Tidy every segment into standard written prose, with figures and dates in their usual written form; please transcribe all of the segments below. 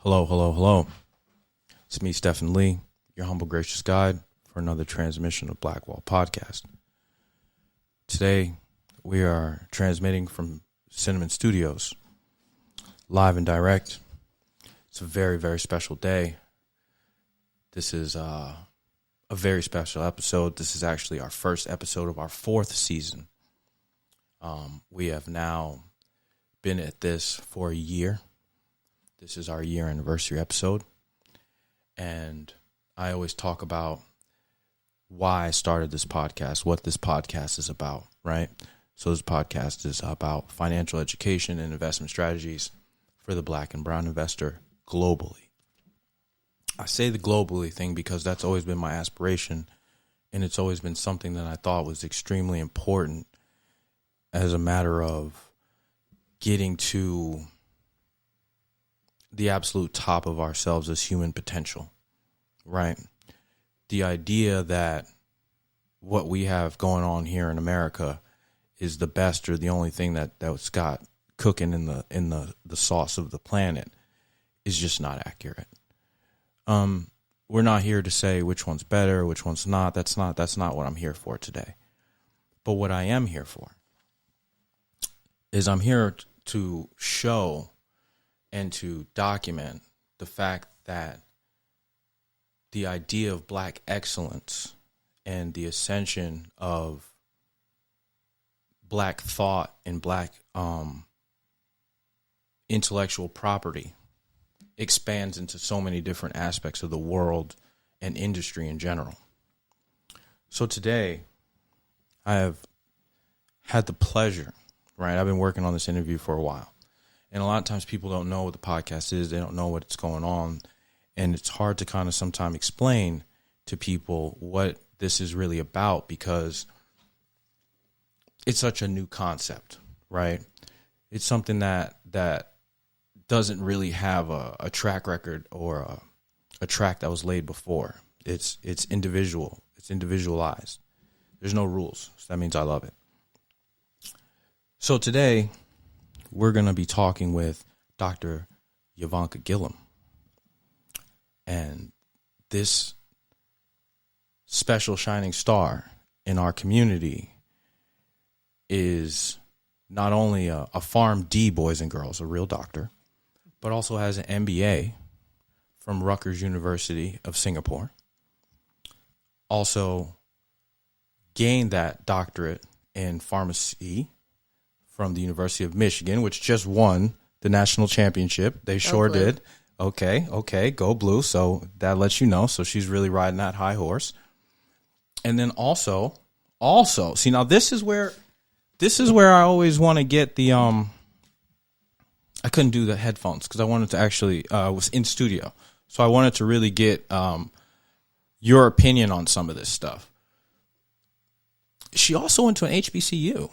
Hello, hello, hello. It's me, Stephen Lee, your humble, gracious guide for another transmission of Blackwall Podcast. Today, we are transmitting from Cinnamon Studios, live and direct. It's a very, very special day. This is a very special episode. This is actually our first episode of our fourth season. We have now been at this for a year. This is our year anniversary episode. And I always talk about why I started this podcast, what this podcast is about, right? So this podcast is about financial education and investment strategies for the black and brown investor globally. I say the globally thing because that's always been my aspiration, and it's always been something that I thought was extremely important as a matter of getting to the absolute top of ourselves as human potential, right? The idea that what we have going on here in America is the best or the only thing that's got cooking in the sauce of the planet is just not accurate. We're not here to say which one's better, which one's not. That's not what I'm here for today. But what I am here for is I'm here to show and to document the fact that the idea of black excellence and the ascension of black thought and black intellectual property expands into so many different aspects of the world and industry in general. So today, I have had the pleasure, right? I've been working on this interview for a while. And a lot of times people don't know what the podcast is. They don't know what's going on. And it's hard to kind of sometimes explain to people what this is really about because it's such a new concept, right? It's something that doesn't really have a track record or a track that was laid before. It's individual. It's individualized. There's no rules. So that means I love it. So today, we're going to be talking with Dr. Gilliam. And this special shining star in our community is not only a Pharm D, boys and girls, a real doctor, but also has an MBA from Rutgers University of Singapore. Also gained that doctorate in pharmacy from the University of Michigan, which just won the national championship. They sure did. Okay, go blue. So that lets you know. So she's really riding that high horse. And then also, see, now this is where I always want to get the, I couldn't do the headphones because I wanted to actually, was in studio. So I wanted to really get your opinion on some of this stuff. She also went to an HBCU.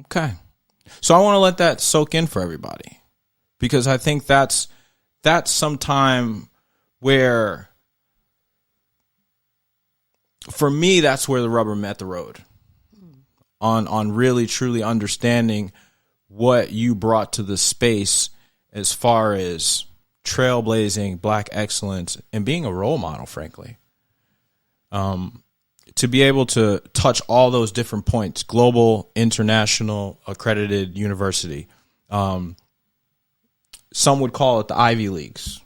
Okay. So I want to let that soak in for everybody because I think that's some time where, for me, that's where the rubber met the road on really truly understanding what you brought to the space as far as trailblazing black excellence and being a role model, frankly. To be able to touch all those different points, global, international, accredited university. Some would call it the Ivy Leagues,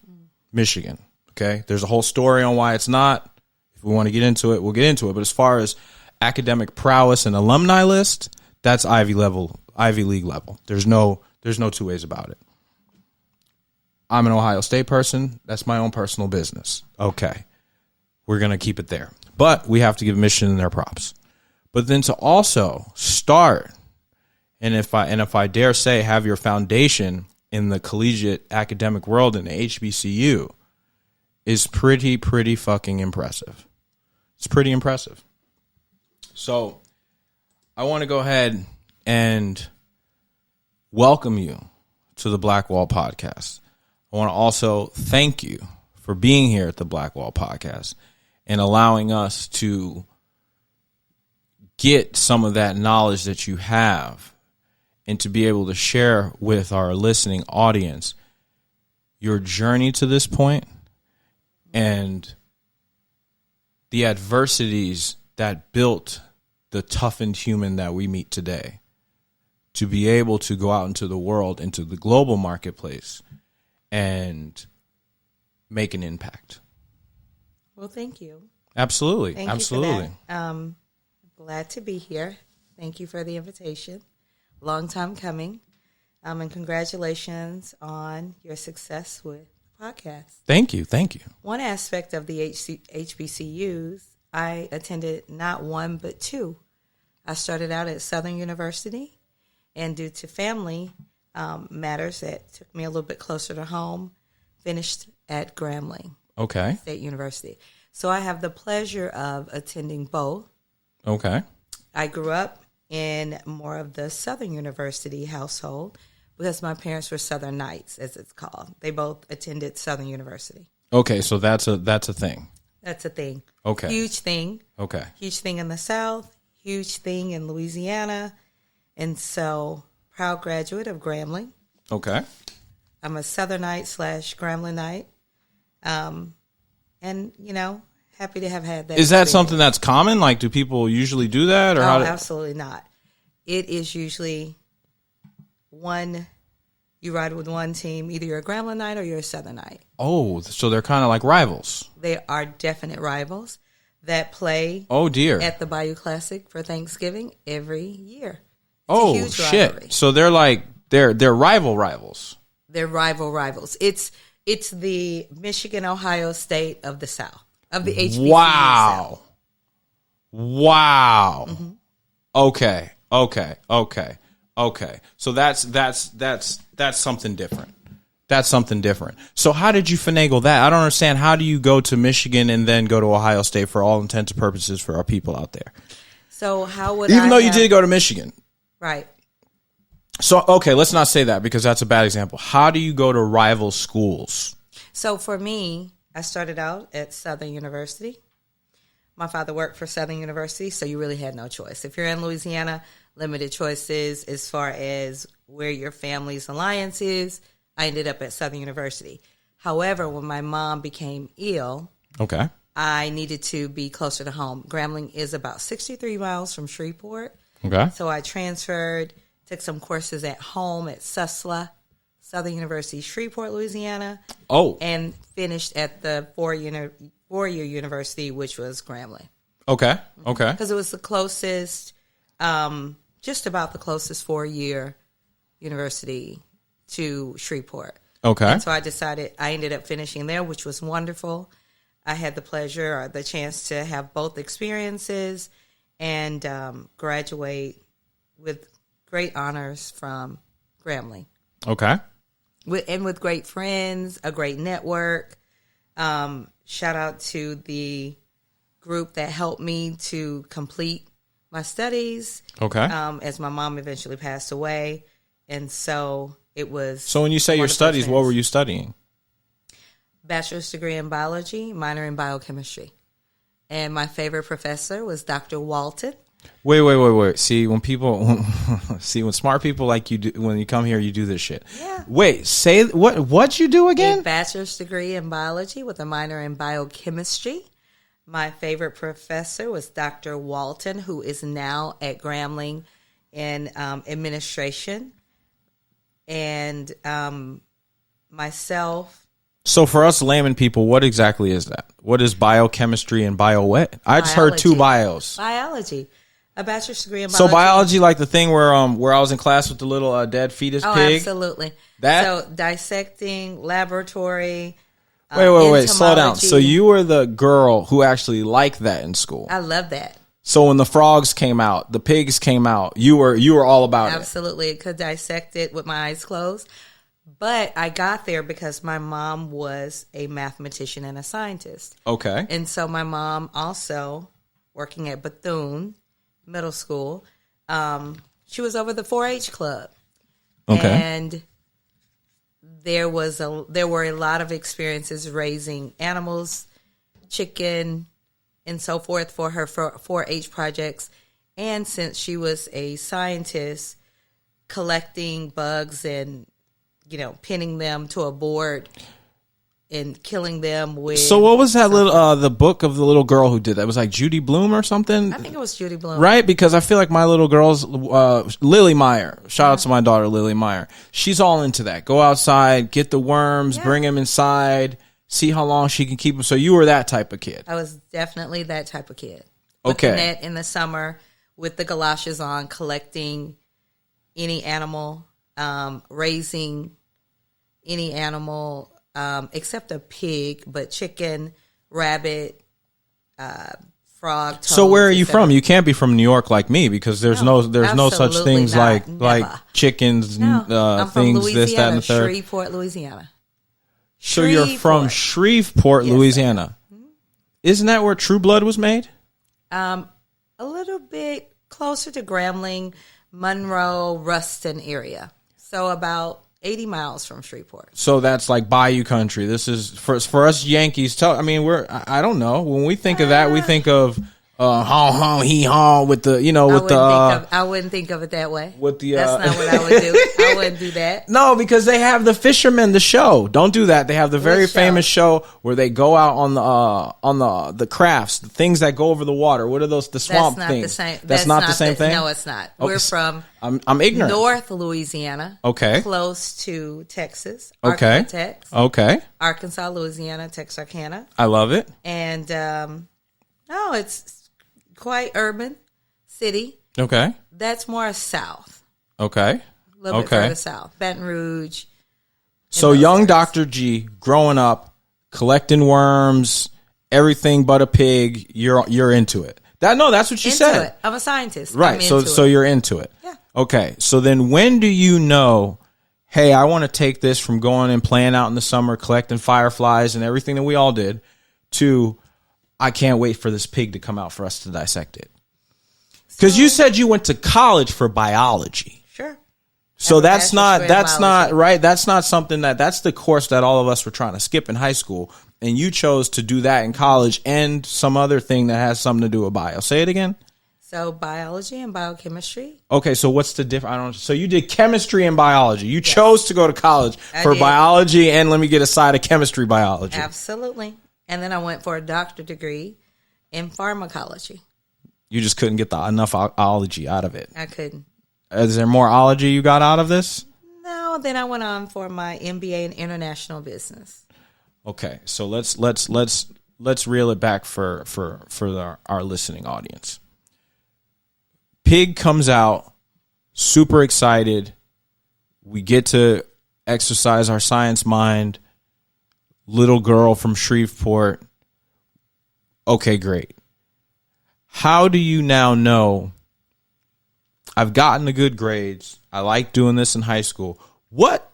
Michigan. Okay. There's a whole story on why it's not. If we want to get into it, we'll get into it. But as far as academic prowess and alumni list, that's Ivy League level. There's no two ways about it. I'm an Ohio State person. That's my own personal business. Okay. We're going to keep it there. But we have to give Michigan their props. But then to also start, and if I dare say, have your foundation in the collegiate academic world in the HBCU, is pretty fucking impressive. It's pretty impressive. So I want to go ahead and welcome you to the Blackwall Podcast. I want to also thank you for being here at the Blackwall Podcast and allowing us to get some of that knowledge that you have and to be able to share with our listening audience your journey to this point and the adversities that built the toughened human that we meet today, to be able to go out into the world, into the global marketplace, and make an impact. Well, thank you. Absolutely. Thank Absolutely. you for that. Glad to be here. Thank you for the invitation. Long time coming. And congratulations on your success with the podcast. Thank you. Thank you. One aspect of the HBCUs, I attended not one, but two. I started out at Southern University, and due to family matters that took me a little bit closer to home, finished at Grambling Okay. State University. So I have the pleasure of attending both. Okay. I grew up in more of the Southern University household because my parents were Southern Knights, as it's called. They both attended Southern University. Okay, so that's a thing. That's a thing. Okay. Huge thing. Okay. Huge thing in the South, huge thing in Louisiana. And so, proud graduate of Grambling. Okay. I'm a Southern Knight / Grambling Knight. And, happy to have had that. Is that experience. something that's common? Like, do people usually do that, or Oh, how? absolutely not. It is usually you ride with one team. Either you're a Grambling Knight or you're a Southern Knight. Oh, so they're kind of like rivals. They are definite rivals that play Oh dear. at the Bayou Classic for Thanksgiving every year. It's a Oh huge shit. rivalry. So they're like they're rivals. They're rivals. It's the Michigan, Ohio State of the South, of the HBCU Wow. South. Wow. Mm-hmm. Okay. So that's something different. That's something different. So how did you finagle that? I don't understand. How do you go to Michigan and then go to Ohio State for all intents and purposes for our people out there? So how would Even I though you have- did go to Michigan. Right. So, okay, let's not say that because that's a bad example. How do you go to rival schools? So for me, I started out at Southern University. My father worked for Southern University, so you really had no choice. If you're in Louisiana, limited choices as far as where your family's alliance is. I ended up at Southern University. However, when my mom became ill, Okay. I needed to be closer to home. Grambling is about 63 miles from Shreveport. Okay. So I transferred, took some courses at home at SUSLA, Southern University, Shreveport, Louisiana. Oh. And finished at the four-year university, which was Grambling. Okay. Okay. Because it was the closest, just about the closest four-year university to Shreveport. Okay. And so I ended up finishing there, which was wonderful. I had the pleasure or the chance to have both experiences and graduate with great honors from Grambling. Okay. With great friends, a great network. Shout out to the group that helped me to complete my studies. Okay. As my mom eventually passed away. And so it was. So when you say your studies, what were you studying? Bachelor's degree in biology, minor in biochemistry. And my favorite professor was Dr. Walton. Wait. See, when smart people like you do, when you come here, you do this shit. Yeah. Wait, say what'd you do A again? bachelor's degree in biology with a minor in biochemistry. My favorite professor was Dr. Walton, who is now at Grambling in administration. And myself. So for us layman people, what exactly is that? What is biochemistry and bio what? I just heard two bios. Biology. A bachelor's degree in So biology. biology, like the thing where I was in class with the little dead fetus Oh, pig. absolutely. That? So dissecting, laboratory. Wait, slow down. entomology. So you were the girl who actually liked that in school. I love that. So when the frogs came out, the pigs came out, you were all about it. Absolutely. Could dissect it with my eyes closed. But I got there because my mom was a mathematician and a scientist. Okay. And so my mom also, working at Bethune Middle School, she was over the 4-H club. Okay. And there were a lot of experiences raising animals, chicken, and so forth for her 4-H projects. And since she was a scientist, collecting bugs and, pinning them to a board and killing them with. So what was that little the book of the little girl who did that? It was like Judy Bloom or something? I think it was Judy Bloom. Right? Because I feel like my little girl's Lily Meyer. Shout out to my daughter Lily Meyer. She's all into that. Go outside, get the worms, bring them inside, see how long she can keep them. So you were that type of kid. I was definitely that type of kid. Okay. Looking at in the summer with the galoshes on, collecting any animal, raising any animal, except a pig, but chicken, rabbit, frog. Toads, So where are you from? You can't be from New York like me because there's no such things not. like chickens, I'm from things, Louisiana, this, that, and the third. Shreveport, Louisiana. So you're from Shreveport, Yes, Louisiana. Isn't that where True Blood was made? A little bit closer to Grambling, Monroe, Ruston area. So about 80 miles from Shreveport. So that's like Bayou country. This is for us Yankees. I don't know. When we think of that, we think of honk honk hee haw with the I wouldn't think of it that way. with the That's not what I would do. I wouldn't do that. No, because they have the fishermen, the show. Don't do that. They have the very What show? famous show where they go out on the crafts, the things that go over the water. What are those? The swamp That's not things. the same. That's not the same thing. No, it's not. Oh, We're from I'm ignorant. North Louisiana. Okay. Close to Texas. Okay. Arkansas, Okay. Arkansas, Louisiana, Texarkana. I love it. And no, it's quite urban city. Okay. That's more south. Okay. A little bit further south. Baton Rouge. So those young areas. Dr. G, growing up, collecting worms, everything but a pig, you're into it. That's what you Into said. it. I'm a scientist. Right. I'm So into it. you're into it. Yeah. Okay. So then when do you know, hey, I want to take this from going and playing out in the summer, collecting fireflies and everything that we all did, to I can't wait for this pig to come out for us to dissect it? Because you said you went to college for biology. Sure. So Have a that's not bachelor's degree in biology. right. That's not something that's the course that all of us were trying to skip in high school. And you chose to do that in college and some other thing that has something to do with bio. Say it again. So biology and biochemistry. Okay, so what's the difference? So you did chemistry and biology. You chose to go to college for did. biology and let me get a side of chemistry biology. Absolutely. And then I went for a doctorate degree in pharmacology. You just couldn't get enough ology out of it. I couldn't. Is there more ology you got out of this? No, then I went on for my MBA in international business. Okay, so let's reel it back for our listening audience. Pig comes out, super excited. We get to exercise our science mind. Little girl from Shreveport. Okay, great. How do you now know I've gotten the good grades? I like doing this in high school. What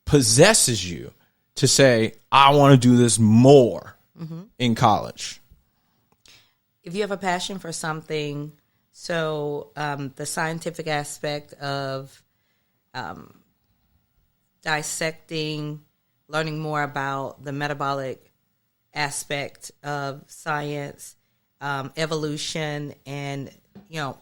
possesses you to say, I want to do this more in college? If you have a passion for something, so the scientific aspect of dissecting, learning more about the metabolic aspect of science, evolution, and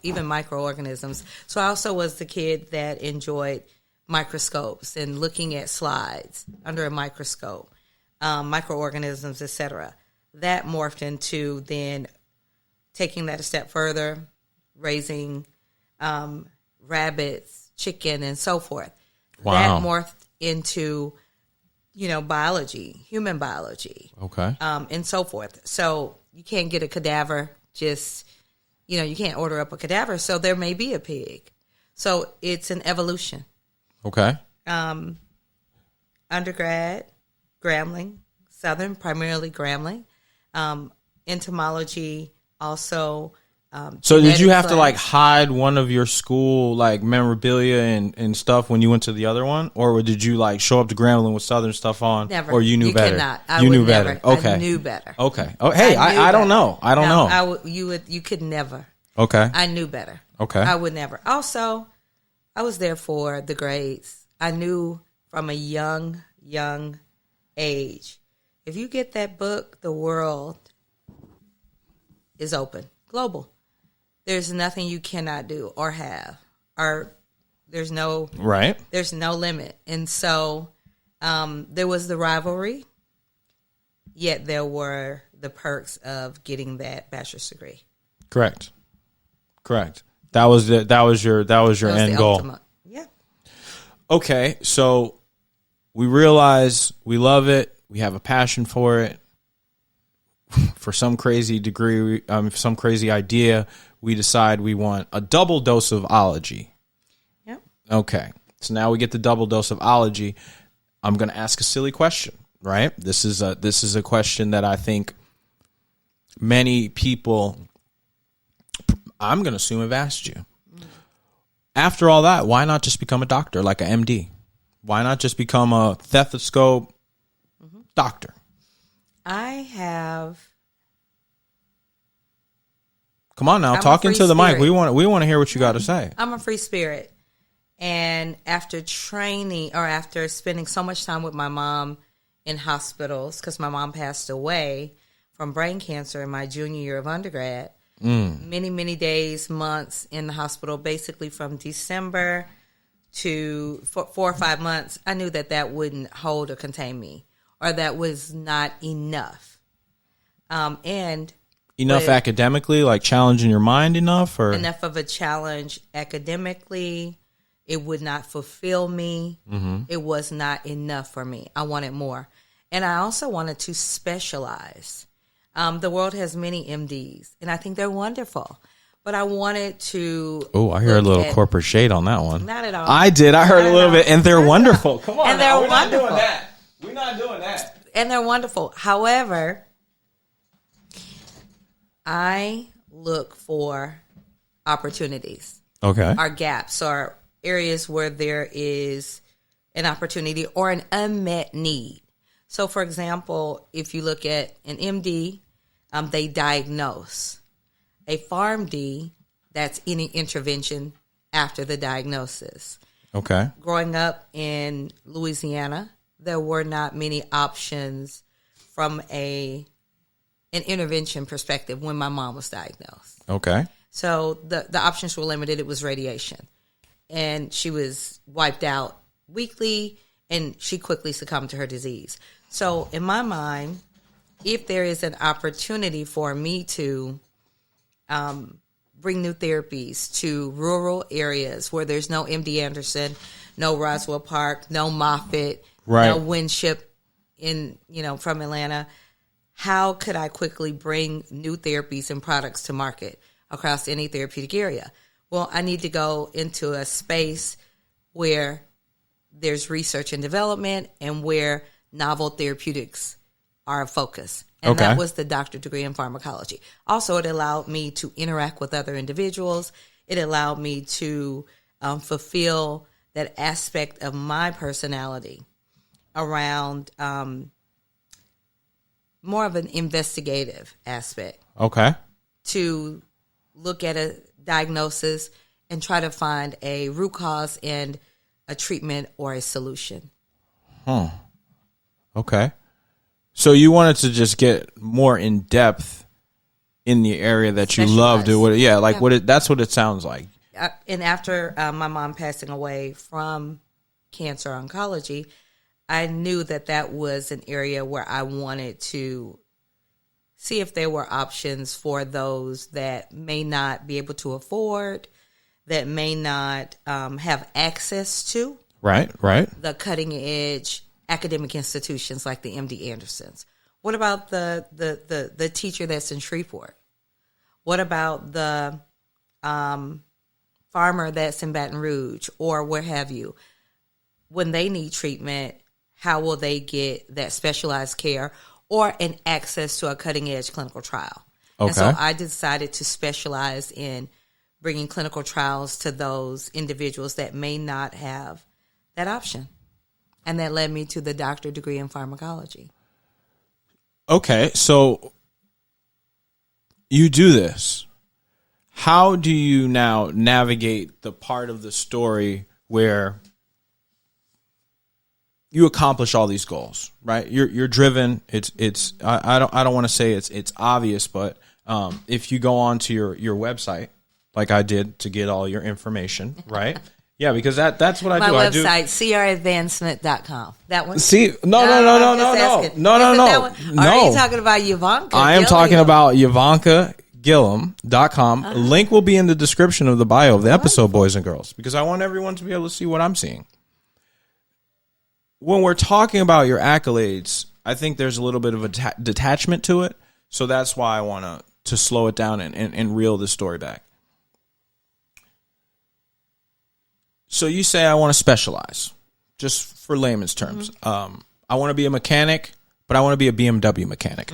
even microorganisms. So I also was the kid that enjoyed microscopes and looking at slides under a microscope, microorganisms, etc. That morphed into then taking that a step further, raising rabbits, chicken, and so forth. Wow. That morphed into biology, human biology, Okay. and so forth. So you can't get a cadaver just, you can't order up a cadaver. So there may be a pig. So it's an evolution. Okay. Undergrad, Grambling, Southern, primarily Grambling. Entomology, also. So did you have to genetics hide one of your school memorabilia and stuff when you went to the other one, or did you show up to Grambling with Southern stuff on? Never. Or you knew You better? cannot. I you would knew never. better. Okay. I knew better. Okay. Oh, hey, knew I don't better. know. I don't know. You could never. Okay. I knew better. Okay. I would never. Also, I was there for the grades. I knew from a young age, if you get that book, the world is open, global. There's nothing you cannot do or have are there's no Right. there's no limit. And so there was the rivalry, yet there were the perks of getting that bachelor's degree. Correct. That was your That was end the goal. ultimate. Yeah. Okay, so we realize we love it. We have a passion for it. For some crazy degree, some crazy idea, we decide we want a double dose of ology. Yep. Okay, so now we get the double dose of ology. I'm going to ask a silly question, right? This is a question that I think many people, I'm going to assume, have asked you. After all that, why not just become a doctor, like an MD? Why not just become a stethoscope doctor? Come on now, I'm talk a into free the mic. spirit. We want to hear what you got to say. I'm a free spirit. And after training or after spending so much time with my mom in hospitals, because my mom passed away from brain cancer in my junior year of undergrad, many, many days, months in the hospital, basically from December to 4 or 5 months, I knew that wouldn't hold or contain me, or that was not enough. Enough academically, like challenging your mind enough, or enough of a challenge academically. It would not fulfill me. It was not enough for me. I wanted more. And I also wanted to specialize. The world has many MDs, and I think they're wonderful. But I wanted to. Oh, I hear a little corporate shade on that one. Not at all. I did. I heard a little bit, and they're wonderful. Come on, and they're we're wonderful. not doing that. We're not doing that. And they're wonderful. However, I look for opportunities. Okay. Or gaps, or areas where there is an opportunity or an unmet need. So, for example, if you look at an MD, they diagnose. A PharmD, that's any intervention after the diagnosis. Okay. Growing up in Louisiana, there were not many options from an intervention perspective when my mom was diagnosed. Okay. So the options were limited. It was radiation. And she was wiped out weekly, and she quickly succumbed to her disease. So in my mind, if there is an opportunity for me to bring new therapies to rural areas where there's no MD Anderson, no Roswell Park, no Moffitt, no Winship from Atlanta, how could I quickly bring new therapies and products to market across any therapeutic area? Well, I need to go into a space where there's research and development and where novel therapeutics are a focus. And that was the doctorate degree in pharmacology. Also, it allowed me to interact with other individuals. It allowed me to fulfill that aspect of my personality around more of an investigative aspect. Okay. To look at a diagnosis and try to find a root cause and a treatment or a solution. Okay. So you wanted to just get more in depth in the area that you loved. That's what it sounds like. And after my mom passing away from cancer oncology, I knew that was an area where I wanted to see if there were options for those that may not be able to afford, that may not have access to. Right. The cutting edge academic institutions like the MD Andersons. What about the teacher that's in Shreveport? What about the farmer that's in Baton Rouge or where have you? When they need treatment, how will they get that specialized care or an access to a cutting edge clinical trial? Okay. And so I decided to specialize in bringing clinical trials to those individuals that may not have that option. And that led me to the doctorate degree in pharmacology. Okay, so you do this. How do you now navigate the part of the story where you accomplish all these goals, right? You're driven. I don't want to say it's obvious, but if you go on to your website, like I did to get all your information, right? Yeah, because that's what I My do. website, cradvancement.com. That one? See, no. I'm just asking. No. Or are you talking about Ivanka? I am talking about YivankaGilliam.com. Link will be in the description of the bio of the episode, boys and girls, because I want everyone to be able to see what I'm seeing. When we're talking about your accolades, I think there's a little bit of a detachment to it. So that's why I want to slow it down and reel this story back. So you say, I want to specialize, just for layman's terms. I want to be a mechanic, but I want to be a BMW mechanic.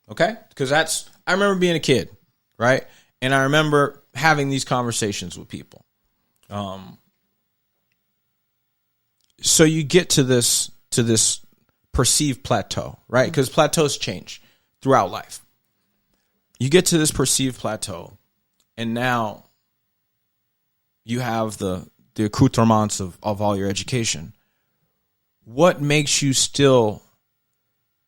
Okay? Because I remember being a kid, right? And I remember having these conversations with people. So you get to this perceived plateau, right? Because plateaus change throughout life. You get to this perceived plateau, and now you have the accoutrements of all your education. What makes you still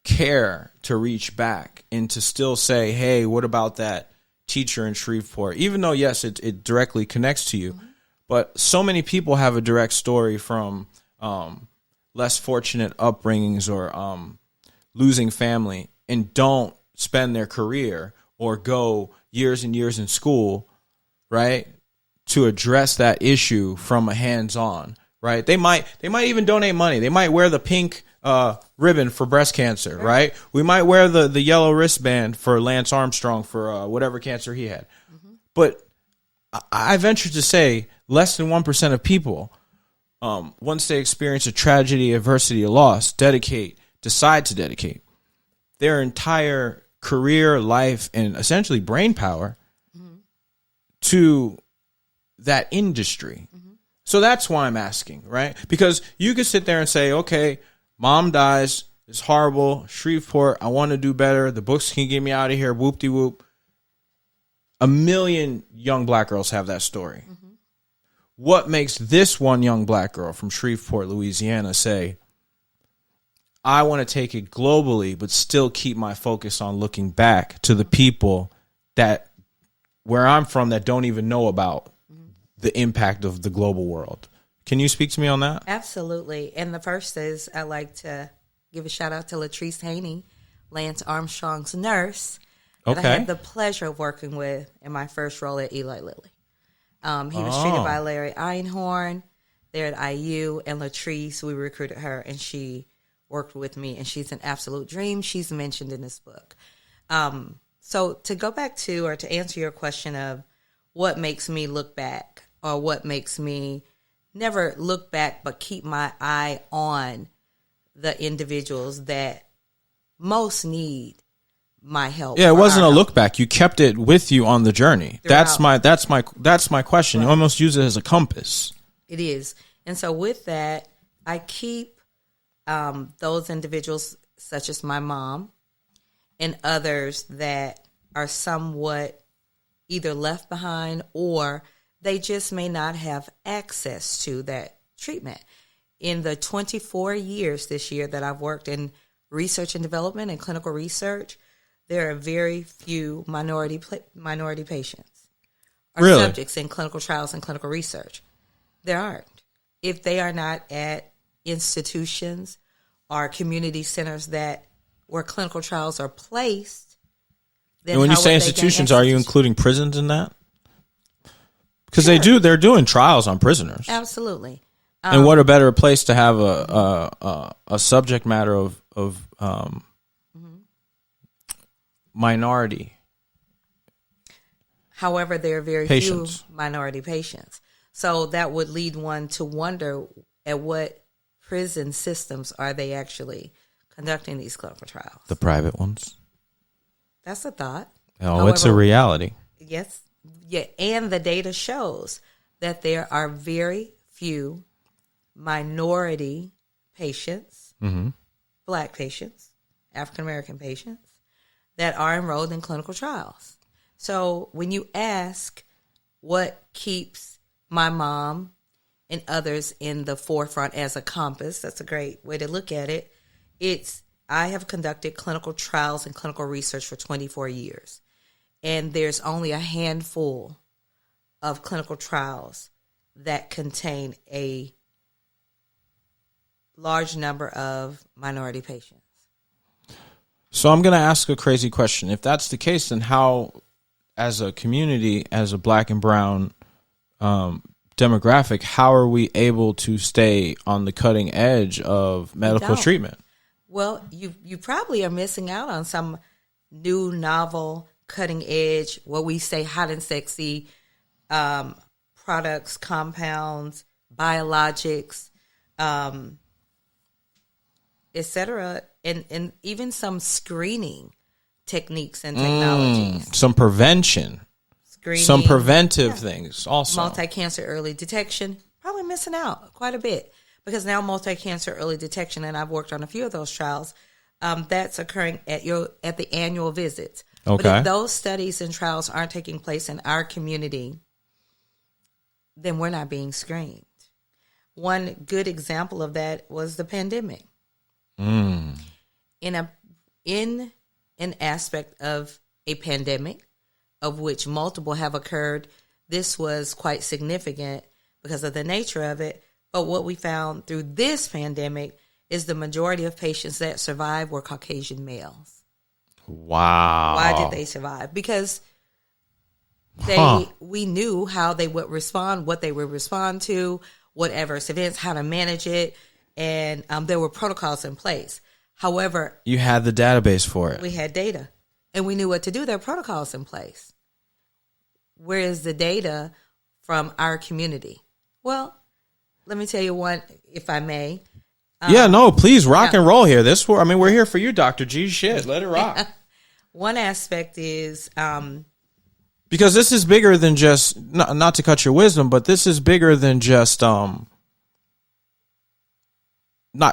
care to reach back and to still say, hey, what about that teacher in Shreveport? Even though, yes, it directly connects to you, but so many people have a direct story from less fortunate upbringings or losing family and don't spend their career or go years and years in school, right, to address that issue from a hands-on, right? They might even donate money. They might wear the pink ribbon for breast cancer, right? We might wear the yellow wristband for Lance Armstrong for whatever cancer he had. But I venture to say less than 1% of people, once they experience a tragedy, adversity, or loss, decide to dedicate their entire career, life, and essentially brain power to that industry. So that's why I'm asking, right? Because you could sit there and say, okay, mom dies, it's horrible, Shreveport, I want to do better, the books can get me out of here, whoop-de-whoop. A million young black girls have that story. What makes this one young black girl from Shreveport, Louisiana say, I want to take it globally, but still keep my focus on looking back to the people that where I'm from that don't even know about the impact of the global world? Can you speak to me on that? Absolutely. And the first is I'd like to give a shout out to Latrice Haney, Lance Armstrong's nurse, that I had the pleasure of working with in my first role at Eli Lilly. He was treated by Larry Einhorn there at IU, and Latrice, we recruited her, and she worked with me, and she's an absolute dream. She's mentioned in this book. So to go back to, or to answer your question of what makes me look back, or what makes me never look back but keep my eye on the individuals that most need my help. Yeah, it wasn't a look back. You kept it with you on the journey. Throughout. That's my question. Right. You almost use it as a compass. It is. And so with that, I keep those individuals such as my mom and others that are somewhat either left behind or they just may not have access to that treatment. In the 24 years this year that I've worked in research and development and clinical research, there are very few minority patients or subjects in clinical trials and clinical research. There aren't. If they are not at institutions or community centers where clinical trials are placed, then and when you say institutions, are you including prisons in that? Because they're doing trials on prisoners. Absolutely. And what a better place to have a subject matter of minority. However, there are very few minority patients. So that would lead one to wonder at what prison systems are they actually conducting these clinical trials. The private ones. That's a thought. Oh, however, it's a reality. Yes. Yeah, and the data shows that there are very few minority patients, Black patients, African American patients, that are enrolled in clinical trials. So when you ask what keeps my mom and others in the forefront as a compass, that's a great way to look at it. I have conducted clinical trials and clinical research for 24 years. And there's only a handful of clinical trials that contain a large number of minority patients. So I'm going to ask a crazy question. If that's the case, then how, as a community, as a black and brown demographic, how are we able to stay on the cutting edge of medical treatment? Well, you probably are missing out on some new, novel, cutting edge, what we say hot and sexy products, compounds, biologics, etc., and even some screening techniques and technologies. Some prevention. Screening, some preventive things also. Multi-cancer early detection, probably missing out quite a bit, because now multi-cancer early detection, and I've worked on a few of those trials, that's occurring at the annual visits. Okay. But if those studies and trials aren't taking place in our community, then we're not being screened. One good example of that was the pandemic. In an aspect of a pandemic, of which multiple have occurred, this was quite significant because of the nature of it. But what we found through this pandemic is the majority of patients that survived were Caucasian males. Wow. Why did they survive? Because we knew how they would respond, what they would respond to, what adverse events, how to manage it, and there were protocols in place. However, you had the database for it. We had data, and we knew what to do. There are protocols in place. Where is the data from our community? Well, let me tell you one, if I may. Please rock and roll here. We're here for you, Dr. G. Shit, let it rock. One aspect is because this is bigger than just, not to cut your wisdom, but this is bigger than just not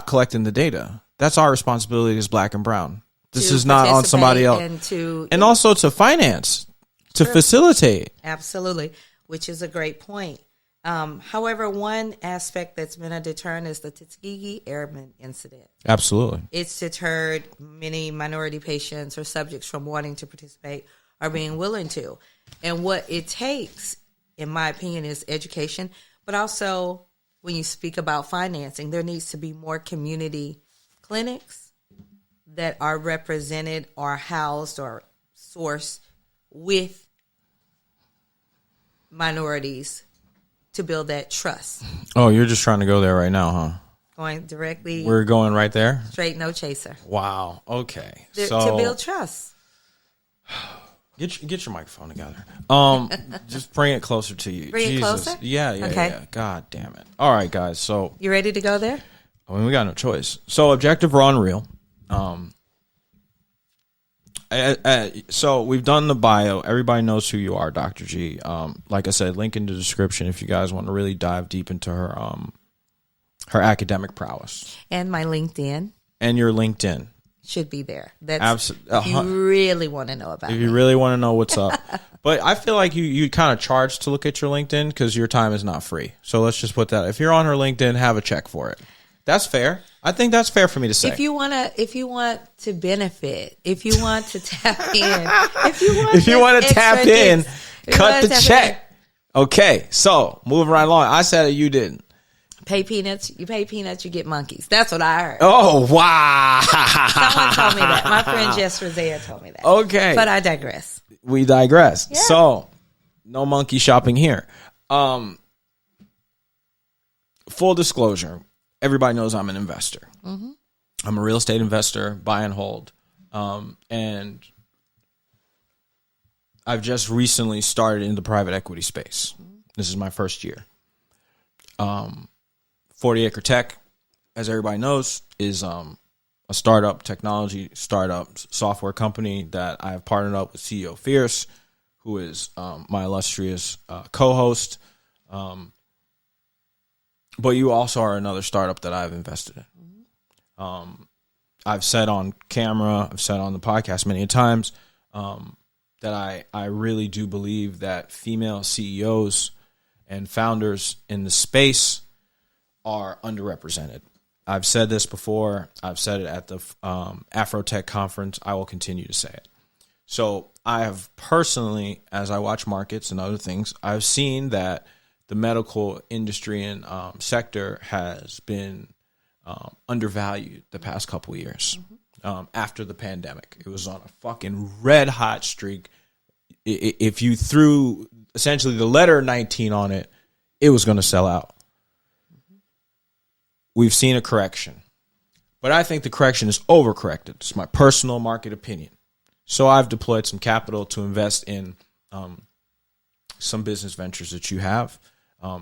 collecting the data. That's our responsibility as black and brown. This is not on somebody else. And also to finance, to facilitate. Absolutely, which is a great point. However, one aspect that's been a deterrent is the Tuskegee Airmen incident. Absolutely. It's deterred many minority patients or subjects from wanting to participate or being willing to. And what it takes, in my opinion, is education. But also, when you speak about financing, there needs to be more community clinics that are represented or housed or sourced with minorities to build that trust. Oh, you're just trying to go there right now, huh? Going directly. We're going right there? Straight, no chaser. Wow. Okay. To build trust. Get your microphone together. Just bring it closer to you. Bring it closer? Yeah. Okay. Yeah. God damn it. All right, guys. So you ready to go there? We got no choice. So objective, raw, and real. So we've done the bio. Everybody knows who you are, Dr. G. Like I said, link in the description if you guys want to really dive deep into her her academic prowess. And my LinkedIn. And your LinkedIn. Should be there. That's if you really want to know about it. If you really want to know what's up. But I feel like you kind of charge to look at your LinkedIn because your time is not free. So let's just put that. If you're on her LinkedIn, have a check for it. That's fair. I think that's fair for me to say. If you want to benefit, if you want to tap in, if you want to tap in, cut the check. Okay, so moving right along. I said it, you didn't. Pay peanuts. You pay peanuts, you get monkeys. That's what I heard. Oh, wow. Someone told me that. My friend Jess Rosea told me that. Okay. But I digress. We digress. Yeah. So, no monkey shopping here. Full disclosure. Everybody knows I'm an investor. Mm-hmm. I'm a real estate investor, buy and hold. And I've just recently started in the private equity space. This is my first year. 40 Acre Tech, as everybody knows, is a startup, technology startup software company that I have partnered up with CEO Fierce, who is my illustrious co-host. But you also are another startup that I've invested in. I've said on camera, I've said on the podcast many times that I really do believe that female CEOs and founders in the space are underrepresented. I've said this before. I've said it at the Afrotech conference. I will continue to say it. So I have personally, as I watch markets and other things, I've seen that the medical industry and sector has been undervalued the past couple of years. After the pandemic, it was on a fucking red hot streak. If you threw essentially the letter 19 on it, it was going to sell out. We've seen a correction, but I think the correction is overcorrected. It's my personal market opinion. So I've deployed some capital to invest in some business ventures that you have.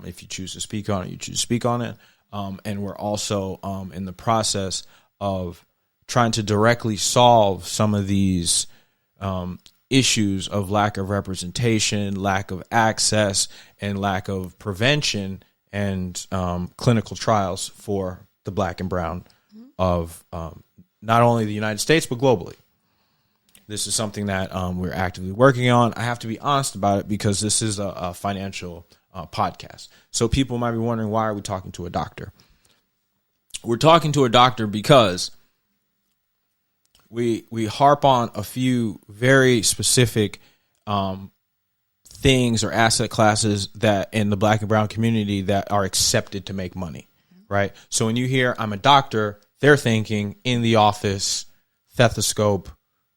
If you choose to speak on it, you choose to speak on it. And we're also in the process of trying to directly solve some of these issues of lack of representation, lack of access, and lack of prevention and clinical trials for the black and brown of not only the United States, but globally. This is something that we're actively working on. I have to be honest about it because this is a financial podcast. So people might be wondering, why are we talking to a doctor? We're talking to a doctor because we harp on a few very specific things or asset classes that in the black and brown community that are accepted to make money, right? So when you hear I'm a doctor, they're thinking in the office, stethoscope,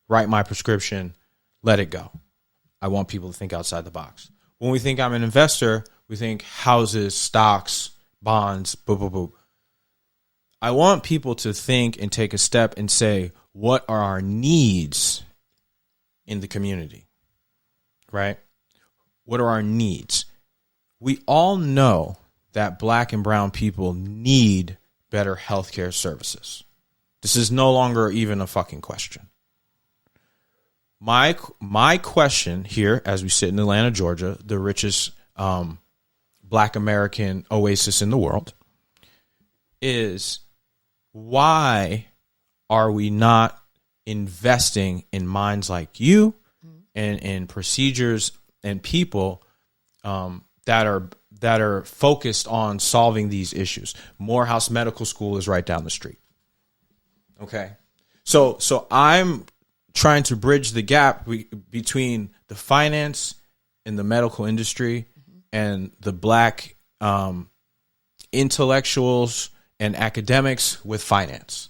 write my prescription, let it go. I want people to think outside the box. When we think I'm an investor, we think houses, stocks, bonds, boo, boo, boo. I want people to think and take a step and say, what are our needs in the community, right? What are our needs? We all know that black and brown people need better healthcare services. This is no longer even a fucking question. My question here, as we sit in Atlanta, Georgia, the richest black American oasis in the world, is why are we not investing in minds like you and in procedures and people that are focused on solving these issues? Morehouse Medical School is right down the street. Okay, so I'm trying to bridge the gap between the finance and the medical industry and the black intellectuals and academics with finance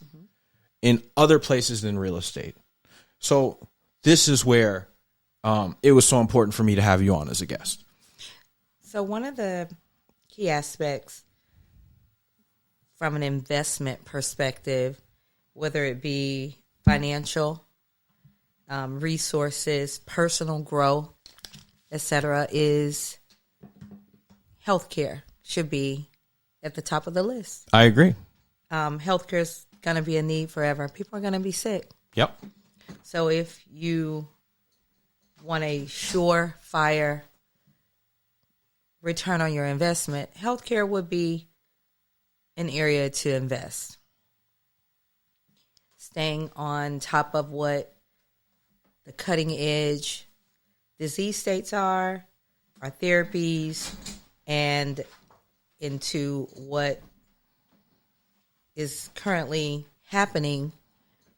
in other places than real estate. So this is where it was so important for me to have you on as a guest. So one of the key aspects from an investment perspective, whether it be financial, resources, personal growth, etc., is healthcare should be at the top of the list. I agree. Healthcare is going to be a need forever. People are going to be sick. Yep. So if you want a surefire return on your investment, healthcare would be an area to invest. Staying on top of what the cutting edge disease states are, our therapies, and into what is currently happening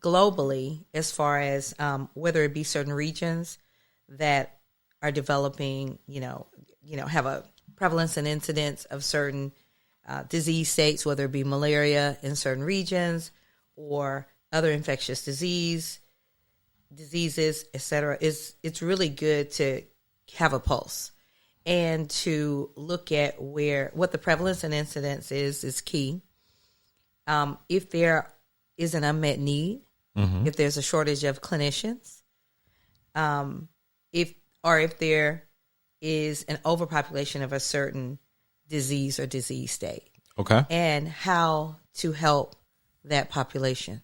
globally as far as whether it be certain regions that are developing, have a prevalence and incidence of certain disease states, whether it be malaria in certain regions or other infectious diseases, etc. It's really good to have a pulse and to look at what the prevalence and incidence is key. If there is an unmet need, if there's a shortage of clinicians, if there is an overpopulation of a certain disease or disease state. Okay. And how to help that population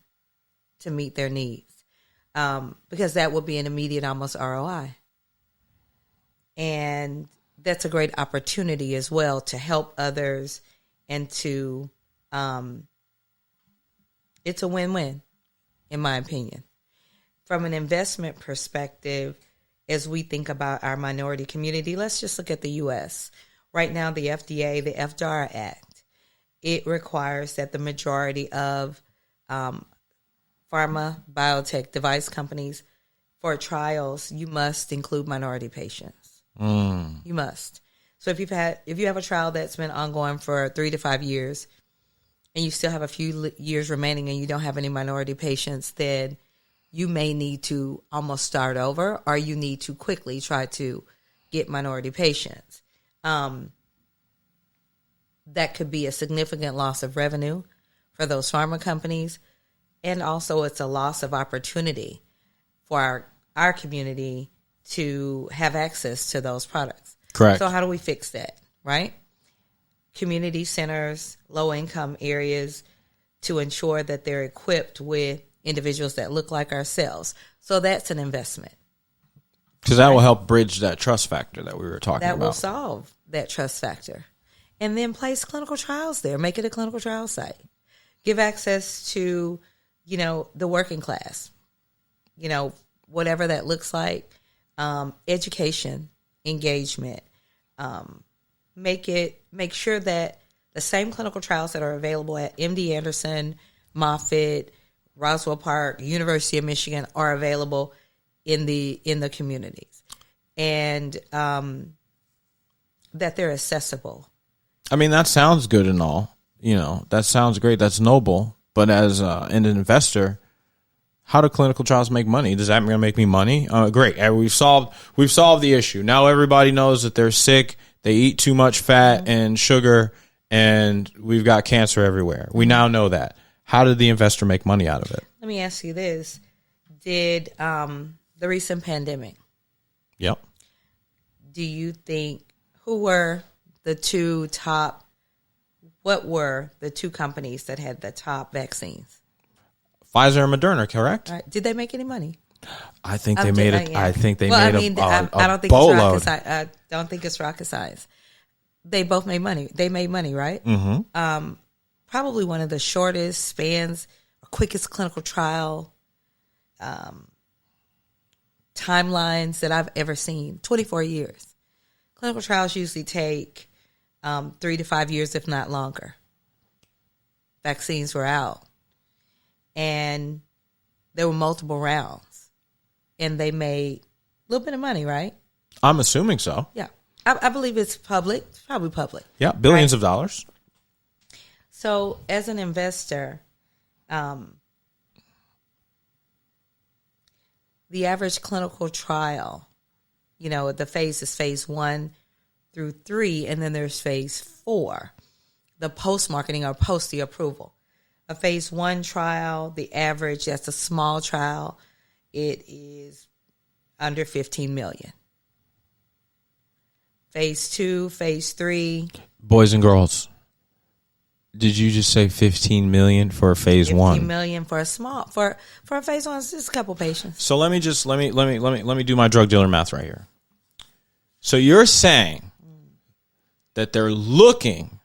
to meet their needs. Because that will be an immediate almost ROI. And that's a great opportunity as well to help others and to, it's a win-win, in my opinion. From an investment perspective, as we think about our minority community, let's just look at the U.S. Right now, the FDA, the FDAR Act, it requires that the majority of pharma, biotech device companies for trials, you must include minority patients. You must. So if you have a trial that's been ongoing for 3 to 5 years, and you still have a few years remaining, and you don't have any minority patients, then you may need to almost start over, or you need to quickly try to get minority patients. That could be a significant loss of revenue for those pharma companies, and also it's a loss of opportunity for our community to have access to those products. Correct. So how do we fix that, right? Community centers, low-income areas, to ensure that they're equipped with individuals that look like ourselves. So that's an investment. Because that will help bridge that trust factor that we were talking about. That will solve that trust factor. And then place clinical trials there. Make it a clinical trial site. Give access to, the working class, whatever that looks like. Education, engagement. Make sure that the same clinical trials that are available at MD Anderson, Moffitt, Roswell Park, University of Michigan are available in the communities, and that they're accessible. I mean, that sounds good and all. That sounds great. That's noble. But as an investor, how do clinical trials make money? Does that make me money? Great. We've solved the issue. Now everybody knows that they're sick. They eat too much fat and sugar, and we've got cancer everywhere. We now know that. How did the investor make money out of it? Let me ask you this. Did the recent pandemic, Yep. do you think, what were the two companies that had the top vaccines? Pfizer and Moderna, correct? All right. Did they make any money? I think they made it. Yeah. I think they I made I don't think boatload. it's rocket science. I don't think it's rocket science. They both made money. They made money, right? Mm-hmm. Probably one of the shortest spans, quickest clinical trial timelines that I've ever seen. 24 years. Clinical trials usually take 3 to 5 years, if not longer. Vaccines were out, and there were multiple rounds. And they made a little bit of money, right? I'm assuming so. Yeah. I believe it's public. It's probably public. Yeah, billions of dollars. So as an investor, the average clinical trial, the phase is phase 1 through 3, and then there's phase 4, the post-marketing or post the approval. A phase 1 trial, the average, that's a small trial, it is under 15 million. Phase 2, phase 3. Boys and girls, did you just say 15 million for phase 1? 15 million for a phase 1, it's just a couple patients. So let me do my drug dealer math right here. So you're saying that they're looking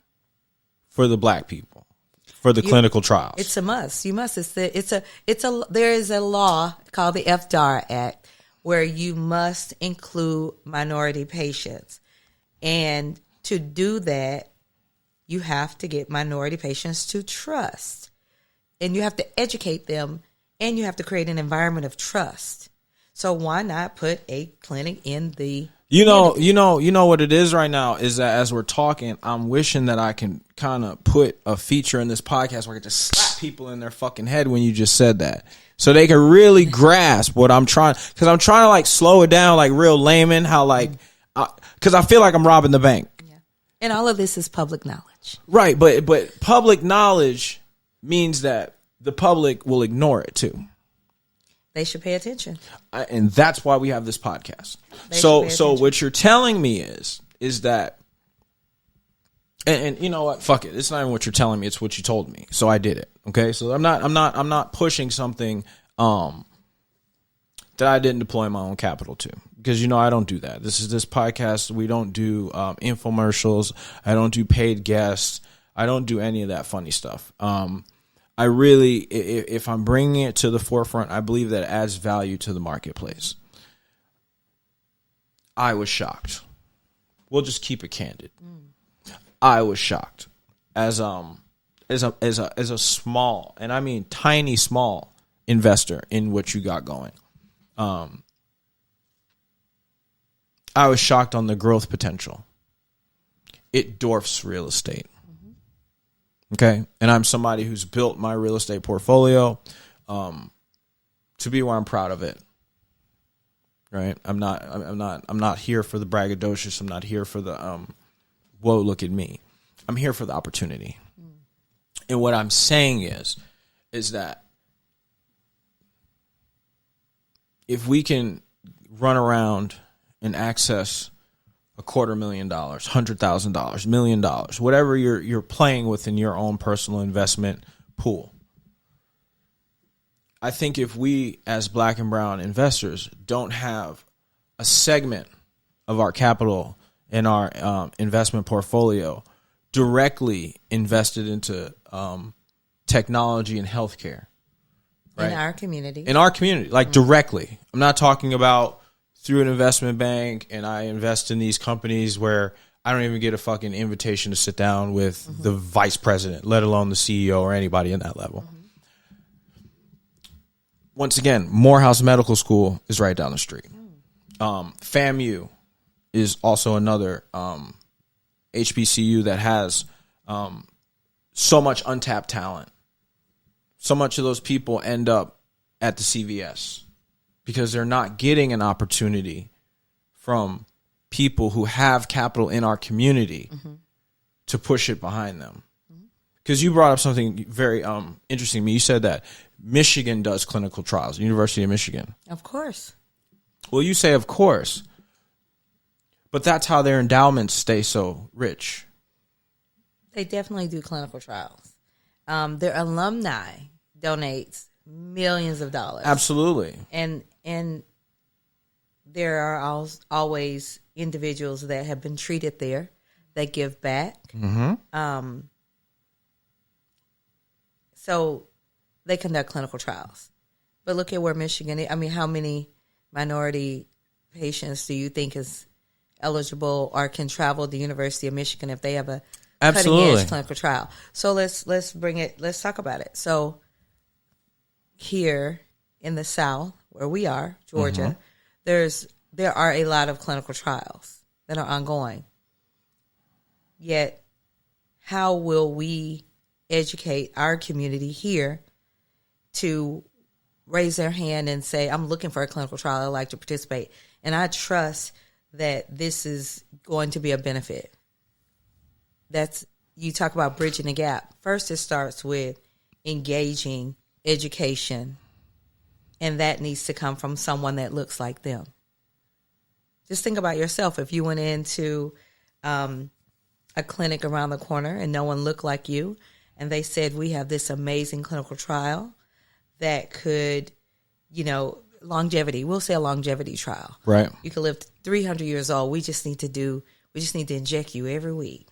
for the black people for the clinical trials. It's a must. You must. There is a law called the FDAR Act where you must include minority patients. And to do that, you have to get minority patients to trust. And you have to educate them, and you have to create an environment of trust. So why not put a clinic in the You know what it is right now is that as we're talking, I'm wishing that I can kind of put a feature in this podcast where I can just slap people in their fucking head when you just said that. So they can really grasp what I'm trying, because I'm trying to like slow it down like real layman, how like, because I feel like I'm robbing the bank. Yeah. And all of this is public knowledge. Right, but public knowledge means that the public will ignore it too. They should pay attention. And that's why we have this podcast. So what you're telling me is that, and you know what? Fuck it. It's not even what you're telling me. It's what you told me. So I did it. Okay. So I'm not pushing something, that I didn't deploy my own capital to, because, I don't do that. This podcast. We don't do, infomercials. I don't do paid guests. I don't do any of that funny stuff. I really, if I'm bringing it to the forefront, I believe that it adds value to the marketplace. I was shocked. We'll just keep it candid. I was shocked as a small, and I mean tiny small investor in what you got going. I was shocked on the growth potential. It dwarfs real estate. Okay. And I'm somebody who's built my real estate portfolio to be where I'm proud of it. Right. I'm not here for the braggadocious. I'm not here for the whoa, look at me. I'm here for the opportunity. And what I'm saying is that if we can run around and access $250,000, $100,000, $1 million, whatever you're playing with in your own personal investment pool. I think if we as black and brown investors don't have a segment of our capital in our investment portfolio directly invested into technology and healthcare, right? In our community, like directly. I'm not talking about through an investment bank and I invest in these companies where I don't even get a fucking invitation to sit down with the vice president, let alone the CEO or anybody in that level. Once again, Morehouse Medical School is right down the street. FAMU is also another HBCU that has so much untapped talent. So much of those people end up at the CVS because they're not getting an opportunity from people who have capital in our community to push it behind them. Because you brought up something very interesting to me. You said that Michigan does clinical trials, University of Michigan. Of course. Well, you say of course, but that's how their endowments stay so rich. They definitely do clinical trials. Their alumni donates millions of dollars. Absolutely. And there are always individuals that have been treated there that give back. So they conduct clinical trials. But look at where Michigan is. I mean, how many minority patients do you think is eligible or can travel to the University of Michigan if they have a cutting-edge clinical trial? So let's bring it. Let's talk about it. So here in the South, where we are, Georgia, there are a lot of clinical trials that are ongoing. Yet, how will we educate our community here to raise their hand and say, I'm looking for a clinical trial, I'd like to participate. And I trust that this is going to be a benefit. You talk about bridging the gap. First, it starts with engaging education, and that needs to come from someone that looks like them. Just think about yourself. If you went into a clinic around the corner and no one looked like you, and they said, we have this amazing clinical trial that could, longevity. We'll say a longevity trial. Right. You could live 300 years old. We just need to inject you every week.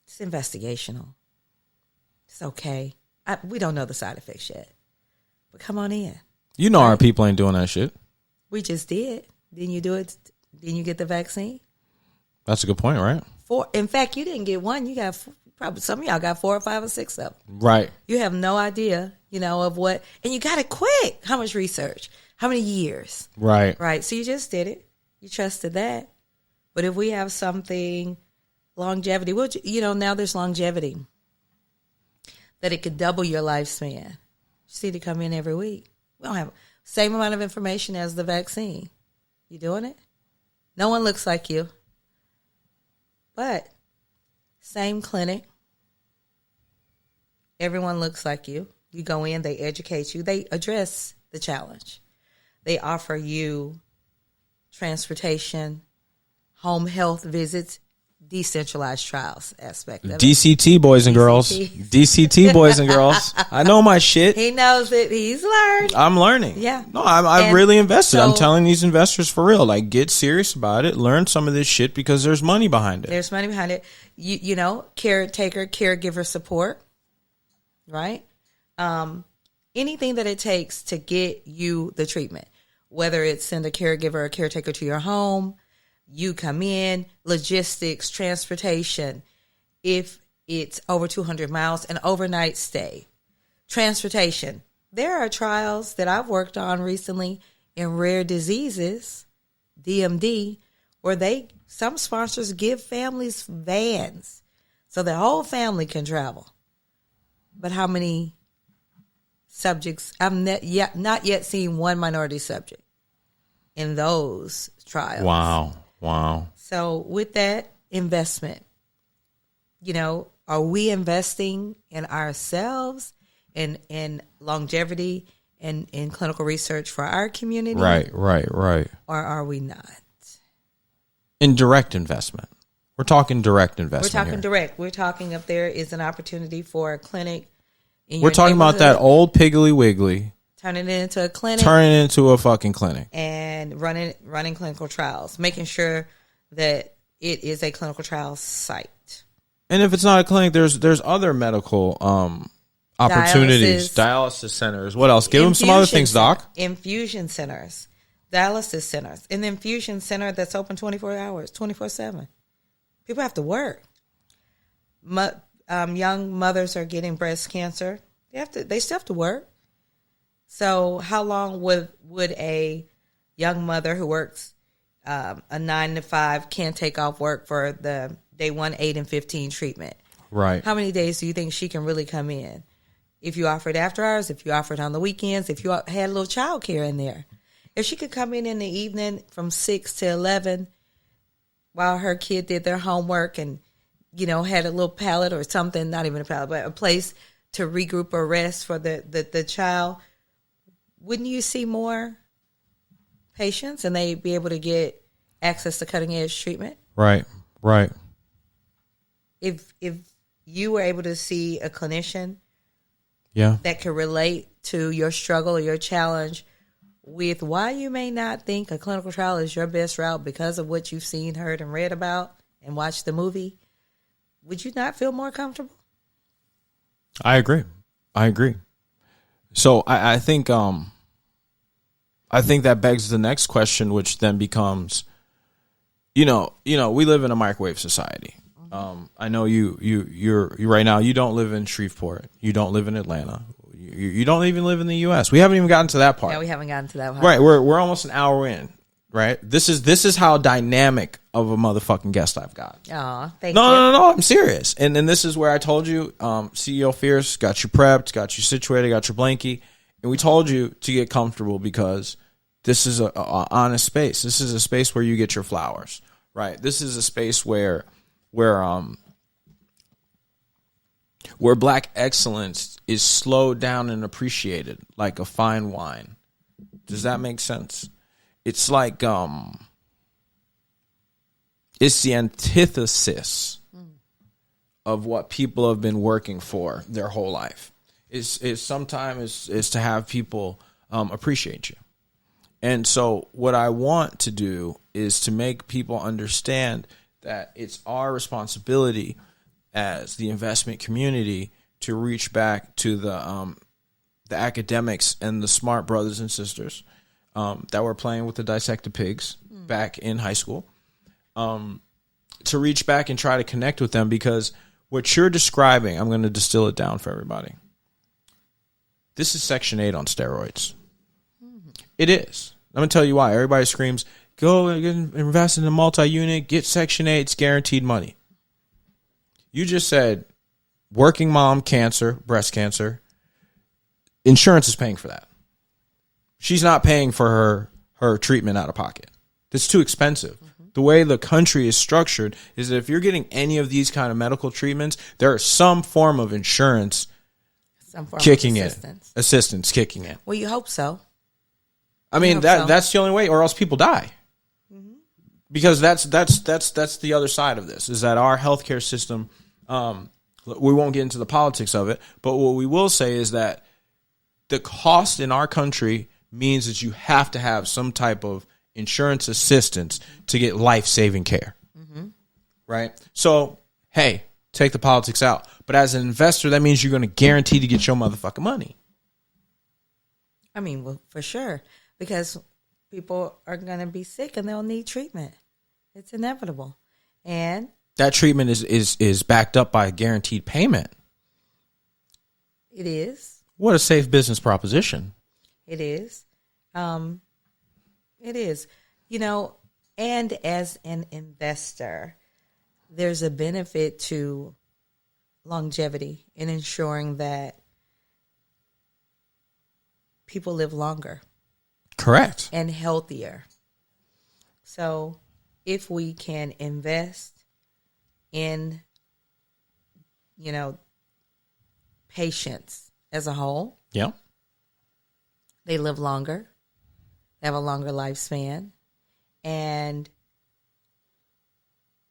It's investigational. It's okay. We don't know the side effects yet, but come on in. You know, our people ain't doing that shit. We just did. Didn't you do it? Didn't you get the vaccine? That's a good point, right? In fact, you didn't get one. You got probably some of y'all got 4 or 5 or 6 of them. Right. You have no idea, of what, and you got it quick. How much research? How many years? Right. Right. So you just did it. You trusted that. But if we have something, longevity, now there's longevity, that it could double your lifespan. You just need to come in every week. We don't have the same amount of information as the vaccine. You doing it? No one looks like you. But same clinic. Everyone looks like you. You go in, they educate you. They address the challenge. They offer you transportation, home health visits, decentralized trials aspect of DCT boys and girls. DCT boys and girls. I know my shit. He knows it. He's learned. I'm learning. Yeah. No, I've really invested. I'm telling these investors for real. Like, get serious about it. Learn some of this shit because there's money behind it. There's money behind it. Caretaker, caregiver support, right? Anything that it takes to get you the treatment, whether it's send a caregiver or caretaker to your home, you come in, logistics, transportation, if it's over 200 miles, an overnight stay, transportation. There are trials that I've worked on recently in rare diseases, DMD, where some sponsors give families vans so the whole family can travel. But how many subjects? I've not yet seen one minority subject in those trials. Wow. So with that investment, are we investing in ourselves in longevity and in clinical research for our community? Right. Or are we not? In direct investment. We're talking direct investment. We're talking here. direct. We're talking if there is an opportunity for a clinic in We're your talking about that neighborhood, old Piggly Wiggly. turning it into a clinic. Turning it into a fucking clinic. And running clinical trials, making sure that it is a clinical trial site. And if it's not a clinic, there's other medical opportunities, dialysis centers. What else? Give them some other things, Doc. Infusion centers, dialysis centers, an infusion center that's open 24 hours, 24/7. People have to work. Young mothers are getting breast cancer. They still have to work. So how long would a young mother who works a 9 to 5 can't take off work for the day 1, 8, and 15 treatment? Right. How many days do you think she can really come in? If you offered after hours, if you offered on the weekends, if you had a little child care in there. If she could come in the evening from 6 to 11 while her kid did their homework and, had a little pallet or something, not even a pallet, but a place to regroup or rest for the child, wouldn't you see more patients and they be able to get access to cutting edge treatment? Right. If you were able to see a clinician that could relate to your struggle or your challenge with why you may not think a clinical trial is your best route because of what you've seen, heard, and read about and watched the movie, would you not feel more comfortable? I agree. So I think that begs the next question, which then becomes, we live in a microwave society. I know you're right now. You don't live in Shreveport. You don't live in Atlanta. You don't even live in the U.S. We haven't even gotten to that part. Yeah, we haven't gotten to that part. Right, we're almost an hour in. Right, this is how dynamic of a motherfucking guest I've got. Aw, thank you. No, I'm serious. And this is where I told you, CEO Fierce got you prepped, got you situated, got your blankie, and we told you to get comfortable because this is a honest space. This is a space where you get your flowers. Right, this is a space where black excellence is slowed down and appreciated like a fine wine. Does that make sense? It's like it's the antithesis of what people have been working for their whole life. Is sometimes is to have people appreciate you. And so what I want to do is to make people understand that it's our responsibility as the investment community to reach back to the academics and the smart brothers and sisters that were playing with the dissected pigs back in high school, to reach back and try to connect with them, because what you're describing, I'm going to distill it down for everybody. This is Section 8 on steroids. It is. I'm going to tell you why. Everybody screams, go and invest in a multi-unit, get Section 8, it's guaranteed money. You just said working mom cancer, breast cancer, insurance is paying for that. She's not paying for her treatment out of pocket. That's too expensive. Mm-hmm. The way the country is structured is that if you're getting any of these kind of medical treatments, there is some form of insurance kicking in. Assistance kicking in. Well, you hope so. I mean, that's the only way, or else people die. Mm-hmm. Because that's the other side of this, is that our healthcare system, we won't get into the politics of it, but what we will say is that the cost in our country means that you have to have some type of insurance assistance to get life-saving care. Mm-hmm. Right? So, hey, take the politics out. But as an investor, that means you're going to guarantee to get your motherfucking money. I mean, well, for sure. Because people are going to be sick and they'll need treatment. It's inevitable. And that treatment is backed up by a guaranteed payment. It is. What a safe business proposition. It is. It is. And as an investor, there's a benefit to longevity in ensuring that people live longer. Correct. And healthier. So if we can invest in, patients as a whole, Yeah. they live longer, they have a longer lifespan, and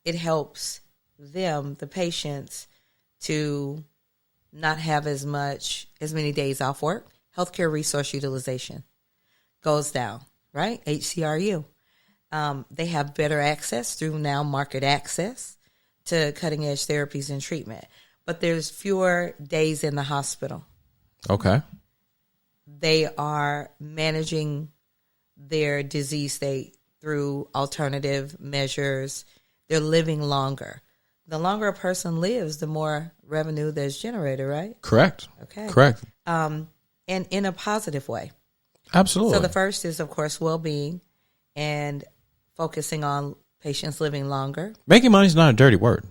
it helps them, the patients, to not have as many days off work. Healthcare resource utilization goes down, right? HCRU. They have better access through now market access to cutting edge therapies and treatment. But there's fewer days in the hospital. Okay. They are managing their disease state through alternative measures. They're living longer. The longer a person lives, the more revenue there's generated, right? Correct. Okay. Correct. And in a positive way. Absolutely. So the first is, of course, well-being and focusing on patients living longer. Making money is not a dirty word.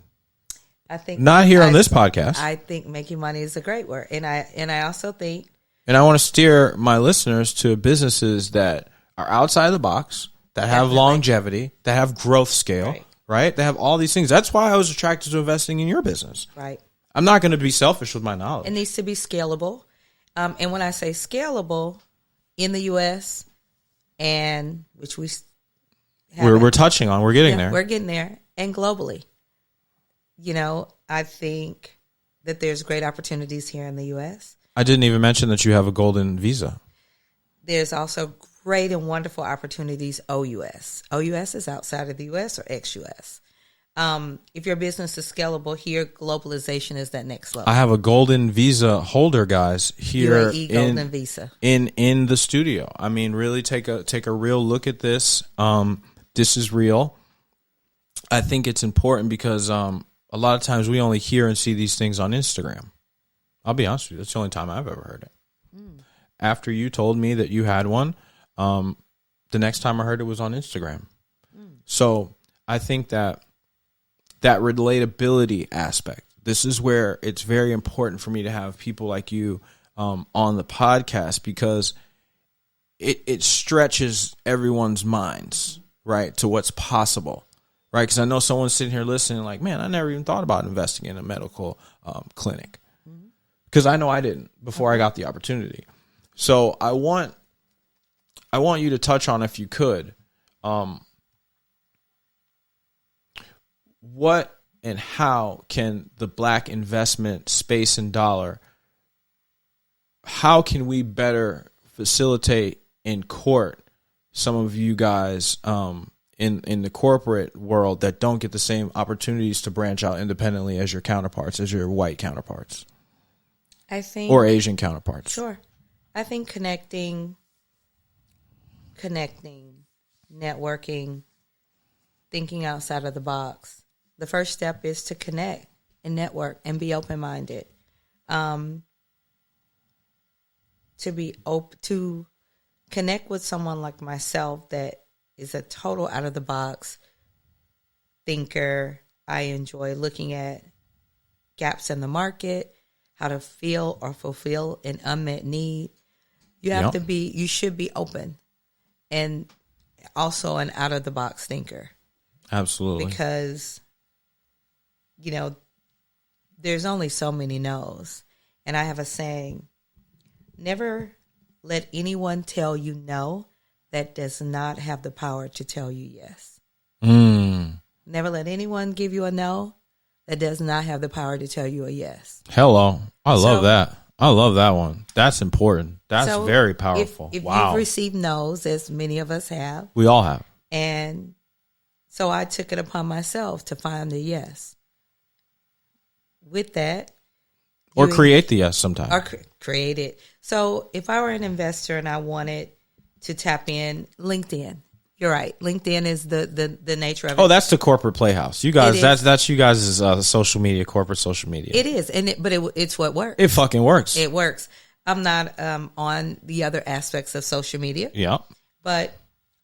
I think Not here on this podcast. I think making money is a great word, and I also think, And I want to steer my listeners to businesses that are outside the box, that have Definitely. longevity, that have growth scale, Right. right? They have all these things. That's why I was attracted to investing in your business. right, I'm not going to be selfish with my knowledge. it needs to be scalable. And when I say scalable, in the U.S. and which we we're touching on. We're getting yeah, there. we're getting there, and globally, I think that there's great opportunities here in the U.S. I didn't even mention that you have a golden visa. There's also great and wonderful opportunities OUS. OUS is outside of the U.S. or ex-U.S. If your business is scalable here, globalization is that next level. I have a golden visa holder, guys, here UAE Golden Visa. in the studio. I mean, really take a real look at this. This is real. I think it's important because a lot of times we only hear and see these things on Instagram. I'll be honest with you. That's the only time I've ever heard it. After you told me that you had one, the next time I heard it was on Instagram. So I think that relatability aspect, this is where it's very important for me to have people like you on the podcast, because it stretches everyone's minds, right, to what's possible, right? Because I know someone's sitting here listening like, man, I never even thought about investing in a medical clinic, because I know I didn't before I got the opportunity. So I want you to touch on, if you could, what and how can the black investment space and dollar, how can we better facilitate in court some of you guys in the corporate world that don't get the same opportunities to branch out independently as your counterparts, as your white counterparts? I think, or Asian counterparts. Sure. I think connecting, networking, thinking outside of the box. The first step is to connect and network and be open-minded. To connect with someone like myself that is a total out-of-the-box thinker. I enjoy looking at gaps in the market, how to fill or fulfill an unmet need. You should be open and also an out-of-the-box thinker. Absolutely. Because, there's only so many no's. And I have a saying, never let anyone tell you no that does not have the power to tell you yes. Never let anyone give you a no that does not have the power to tell you a yes. Hello. I love that. I love that one. That's important. That's very powerful. If wow. you've received no's, as many of us have. We all have. And so I took it upon myself to find the yes. With that. Or create the yes sometimes. Or create it. So if I were an investor and I wanted to tap in, LinkedIn. You're right. LinkedIn is the nature of it. Oh, that's the corporate playhouse. You guys, that's you guys' social media, corporate social media. It is, but it's what works. It fucking works. It works. I'm not on the other aspects of social media. Yeah. But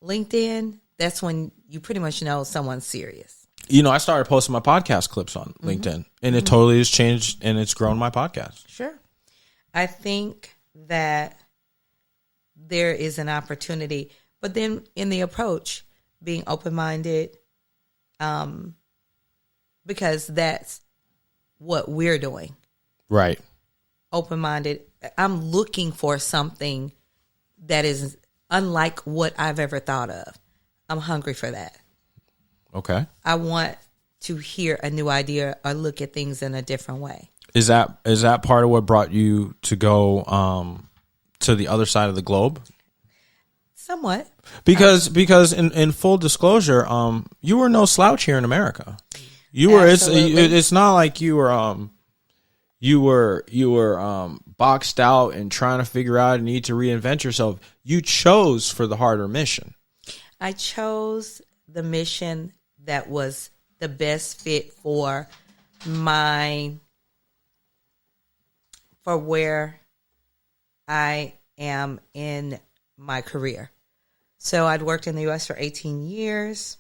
LinkedIn, that's when you pretty much know someone's serious. You know, I started posting my podcast clips on LinkedIn, and it totally has changed, and it's grown my podcast. Sure. I think that there is an opportunity, but then in the approach, being open-minded, because that's what we're doing. Right. Open-minded. I'm looking for something that is unlike what I've ever thought of. I'm hungry for that. Okay. I want to hear a new idea or look at things in a different way. Is that part of what brought you to go to the other side of the globe? Somewhat. Because in full disclosure, you were no slouch here in America. You were. It's not like you were boxed out and trying to figure out a need to reinvent yourself. You chose for the harder mission. I chose the mission that was the best fit for where I am in my career. So I'd worked in the U.S. for 18 years.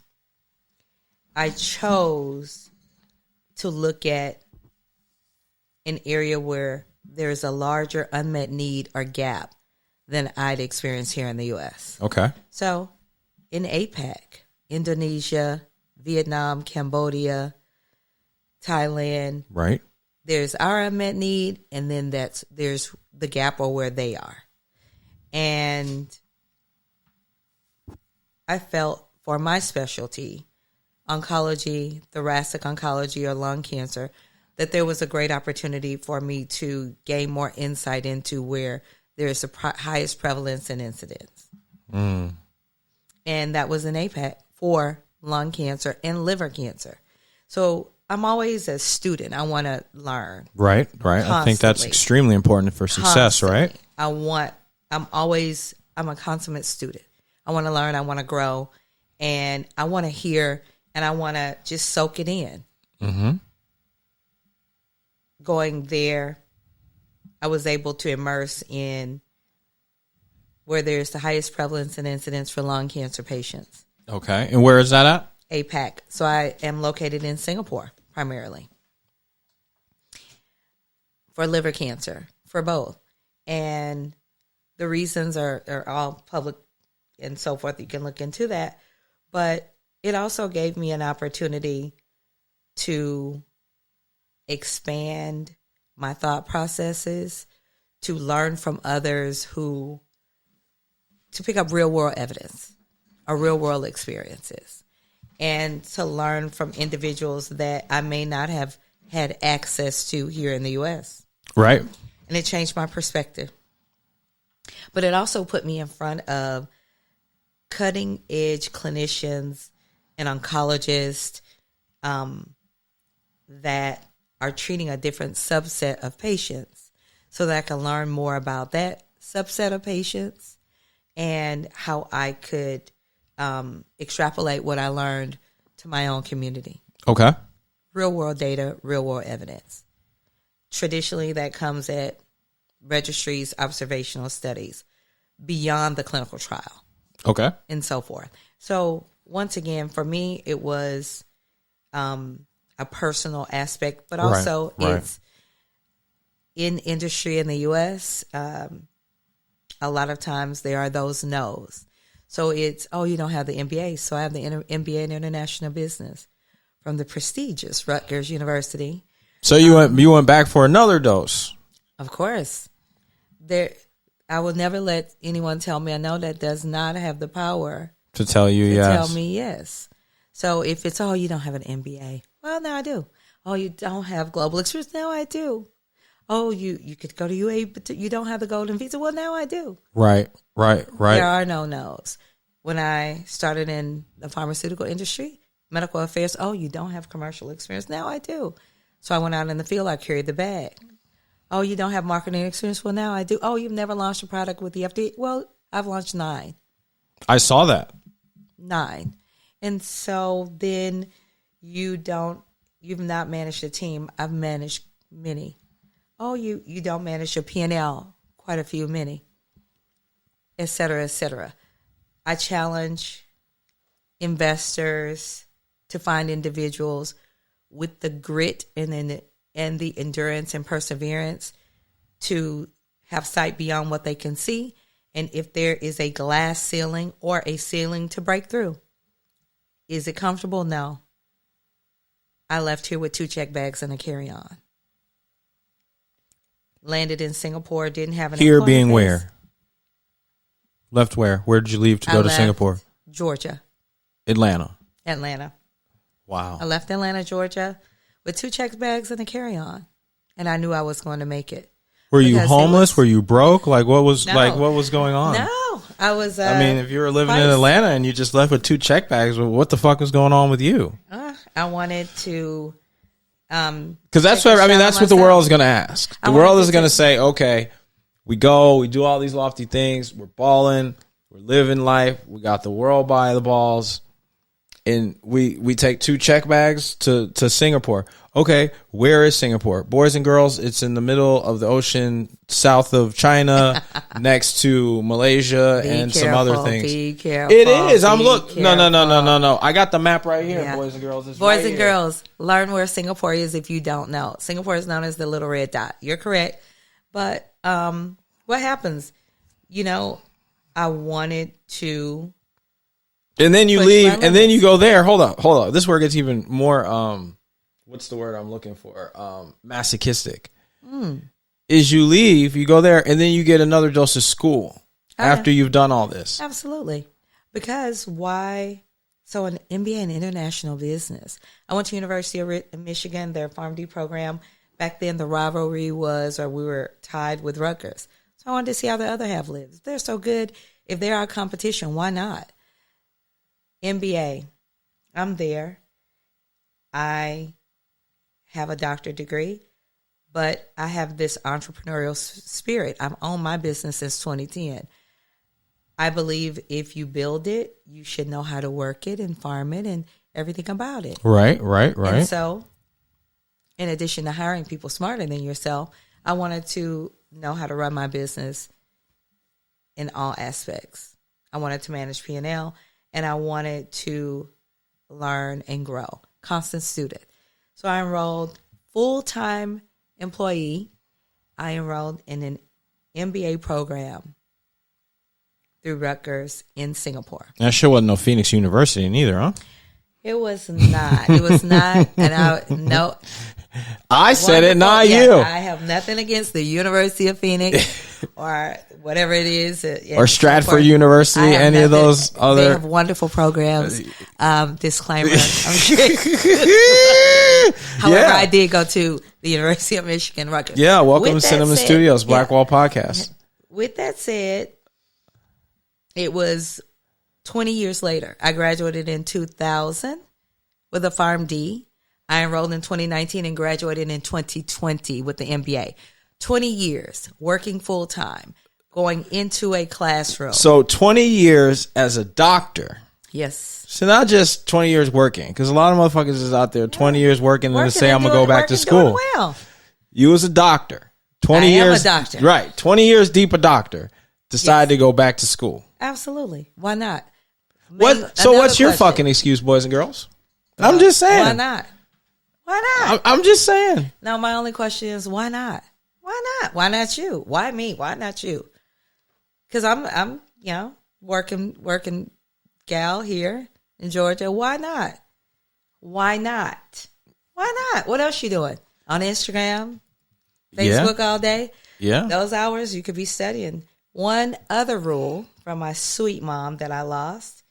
I chose to look at an area where there's a larger unmet need or gap than I'd experienced here in the U.S. Okay. So in APAC, Indonesia, Vietnam, Cambodia, Thailand, Right. there's our unmet need, and then there's the gap or where they are. And I felt for my specialty, oncology, thoracic oncology or lung cancer, that there was a great opportunity for me to gain more insight into where there's the highest prevalence and incidence. And that was in APAC for lung cancer and liver cancer. So I'm always a student. I want to learn. Right. I think that's extremely important for success, right? I'm a consummate student. I want to learn. I want to grow. And I want to hear, and I want to just soak it in. Mm-hmm. Going there, I was able to immerse in where there's the highest prevalence and incidence for lung cancer patients. Okay. And where is that at? APAC. So I am located in Singapore, primarily. For liver cancer, for both. And the reasons are all public and so forth. You can look into that. But it also gave me an opportunity to expand my thought processes, to learn from others to pick up real world evidence or real world experiences, and to learn from individuals that I may not have had access to here in the U.S. Right. And it changed my perspective. But it also put me in front of cutting edge clinicians and oncologists that are treating a different subset of patients, so that I can learn more about that subset of patients and how I could extrapolate what I learned to my own community. Okay. Real world data, real world evidence. Traditionally, that comes at registries, observational studies, beyond the clinical trial. Okay. And so forth. So once again, for me, it was a personal aspect, but also it's in industry in the U.S., a lot of times there are those no's. So it's, you don't have the MBA. So I have the MBA in International Business from the prestigious Rutgers University. So you went back for another dose. Of course. I will never let anyone tell me a no. That does not have the power to tell you to yes. tell me yes. So if it's, you don't have an MBA. Well, now I do. Oh, you don't have global experience. Now I do. Oh, you could go to UAE, but you don't have the golden visa. Well, now I do. Right. There are no no's. When I started in the pharmaceutical industry, medical affairs, you don't have commercial experience. Now I do. So I went out in the field. I carried the bag. Oh, you don't have marketing experience. Well, now I do. Oh, you've never launched a product with the FDA. Well, I've launched 9. I saw that. 9. And so then you've not managed a team. I've managed many. Oh, you don't manage your P&L, quite a few, many, et cetera, et cetera. I challenge investors to find individuals with the grit and the endurance and perseverance to have sight beyond what they can see. And if there is a glass ceiling or a ceiling to break through, is it comfortable? No. I left here with 2 check bags and a carry-on. Landed in Singapore, didn't have an Here employment being base. where? Left where? Where did you leave to I go to left Singapore? Georgia, Atlanta. Atlanta. Wow. I left Atlanta, Georgia with 2 check bags and a carry-on. And I knew I was going to make it. Were you Because it homeless? was- Were you broke? Like what was No. what was going on? No, I was. I mean, if you were living in price- Atlanta and you just left with 2 check bags, well, what the fuck was going on with you? I wanted to. Because that's take a what I mean. shot That's at what the myself. world is going to ask. I The wanted world to is going to take- say, "Okay, we go, we do all these lofty things, we're balling, we're living life, we got the world by the balls, and we take 2 check bags to Singapore." Okay, where is Singapore? Boys and girls, it's in the middle of the ocean, south of China, next to Malaysia Be and some careful, other things. Be careful. It is. I'm be look. No. careful. I got the map right here, Yeah. boys and girls. It's Boys right and here. girls, learn where Singapore is if you don't know. Singapore is known as the little red dot. You're correct. But what happens? You know, I wanted to. And then you Push leave, my and then limits. you go there. Hold on. This is where it gets even more. What's the word I'm looking for? Masochistic. Is you leave, you go there, and then you get another dose of school after you've done all this. Absolutely. Because why? So an MBA in international business. I went to University of Michigan, their PharmD program. Back then, the rivalry was, or we were tied with Rutgers. So I wanted to see how the other half lives. If they're so good, if they're our competition, why not? MBA. I'm there. I have a doctorate degree, but I have this entrepreneurial spirit. I've owned my business since 2010. I believe if you build it, you should know how to work it and farm it and everything about it. Right. And so, in addition to hiring people smarter than yourself, I wanted to know how to run my business in all aspects. I wanted to manage P&L, and I wanted to learn and grow. Constant student. So I enrolled full-time employee. I enrolled in an MBA program through Rutgers in Singapore. That sure wasn't no Phoenix University neither, huh? It was not. It was not. And I said it, wonderful. not Yeah, you. I have nothing against the University of Phoenix or whatever it is. Or Stratford University, I have any of nothing. those They other. have wonderful programs. Disclaimer. I'm kidding. However, Yeah. I did go to the University of Michigan, Rutgers. Yeah, welcome to With that Cinema said- Studios, yeah. Blackwall Podcast. With that said, it was 20 years later. I graduated in 2000 with a PharmD. I enrolled in 2019 and graduated in 2020 with the MBA. 20 years working full time, going into a classroom. So 20 years as a doctor. Yes. So not just 20 years working, because a lot of motherfuckers is out there 20 years working and they say, I'm going to go back to school. Well. You was a doctor. 20 I am years. a doctor. Right. 20 years deep a doctor. Decide to go back to school. Absolutely. Why not? What? So Another what's your question. fucking excuse, boys and girls? I'm just saying. Why not? Why not? I'm just saying. No, my only question is why not? Why not? Why not you? Why me? Why not you? Because I'm working gal here in Georgia. Why not? Why not? Why not? What else you doing on Instagram, Facebook all day? Yeah. Those hours you could be studying. One other rule from my sweet mom that I lost: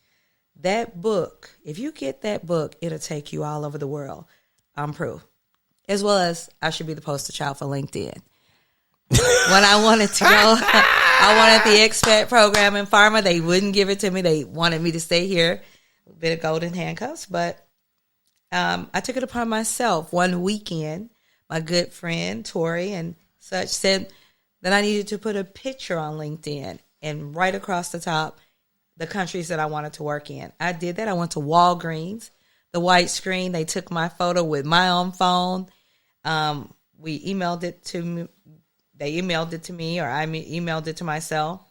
that book. If you get that book, it'll take you all over the world. I'm proof. As well as I should be the poster child for LinkedIn. When I wanted to go, I wanted the expat program in pharma. They wouldn't give it to me. They wanted me to stay here, a bit of golden handcuffs. But I took it upon myself. One weekend, my good friend Tori and such said that I needed to put a picture on LinkedIn and right across the top the countries that I wanted to work in. I did that. I went to Walgreens, the white screen. They took my photo with my own phone. We emailed it to me. They emailed it to me, or I emailed it to myself.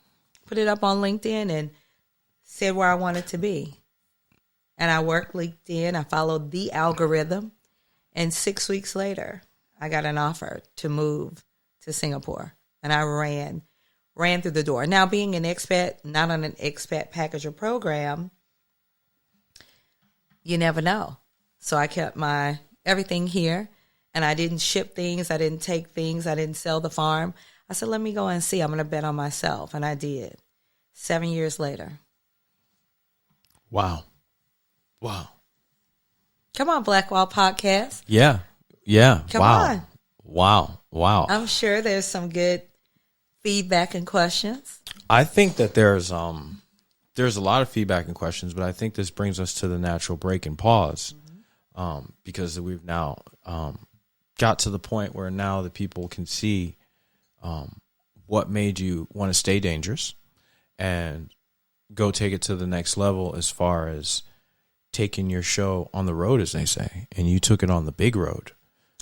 Put it up on LinkedIn and said where I wanted to be. And I worked LinkedIn. I followed the algorithm. And 6 weeks later, I got an offer to move to Singapore. And I ran through the door. Now, being an expat, not on an expat package or program, you never know. So I kept my everything here. And I didn't ship things. I didn't take things. I didn't sell the farm. I said, let me go and see. I'm going to bet on myself. And I did. 7 years later. Wow. Come on, Blackwall Podcast. Yeah. Come on. Wow. I'm sure there's some good feedback and questions. I think that there's a lot of feedback and questions, but I think this brings us to the natural break and pause, because we've now got to the point where now the people can see what made you want to stay dangerous and go take it to the next level as far as taking your show on the road, as they say, and you took it on the big road.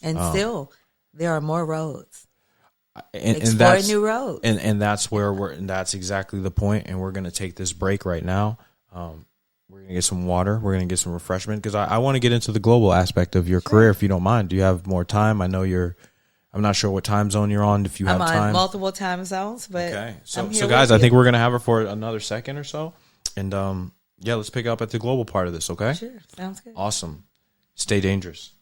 And still, there are more roads. And Explore that's new roads. And that's where and that's exactly the point. And we're going to take this break right now. We're going to get some water. We're going to get some refreshment, because I want to get into the global aspect of your career, if you don't mind. Do you have more time? I know I'm not sure what time zone you're on, if you have time. I'm on multiple time zones, but okay. I'm here So guys, with I think you. we're going to have her for another second or so. And yeah, let's pick up at the global part of this, okay? Sure, sounds good. Awesome. Stay dangerous.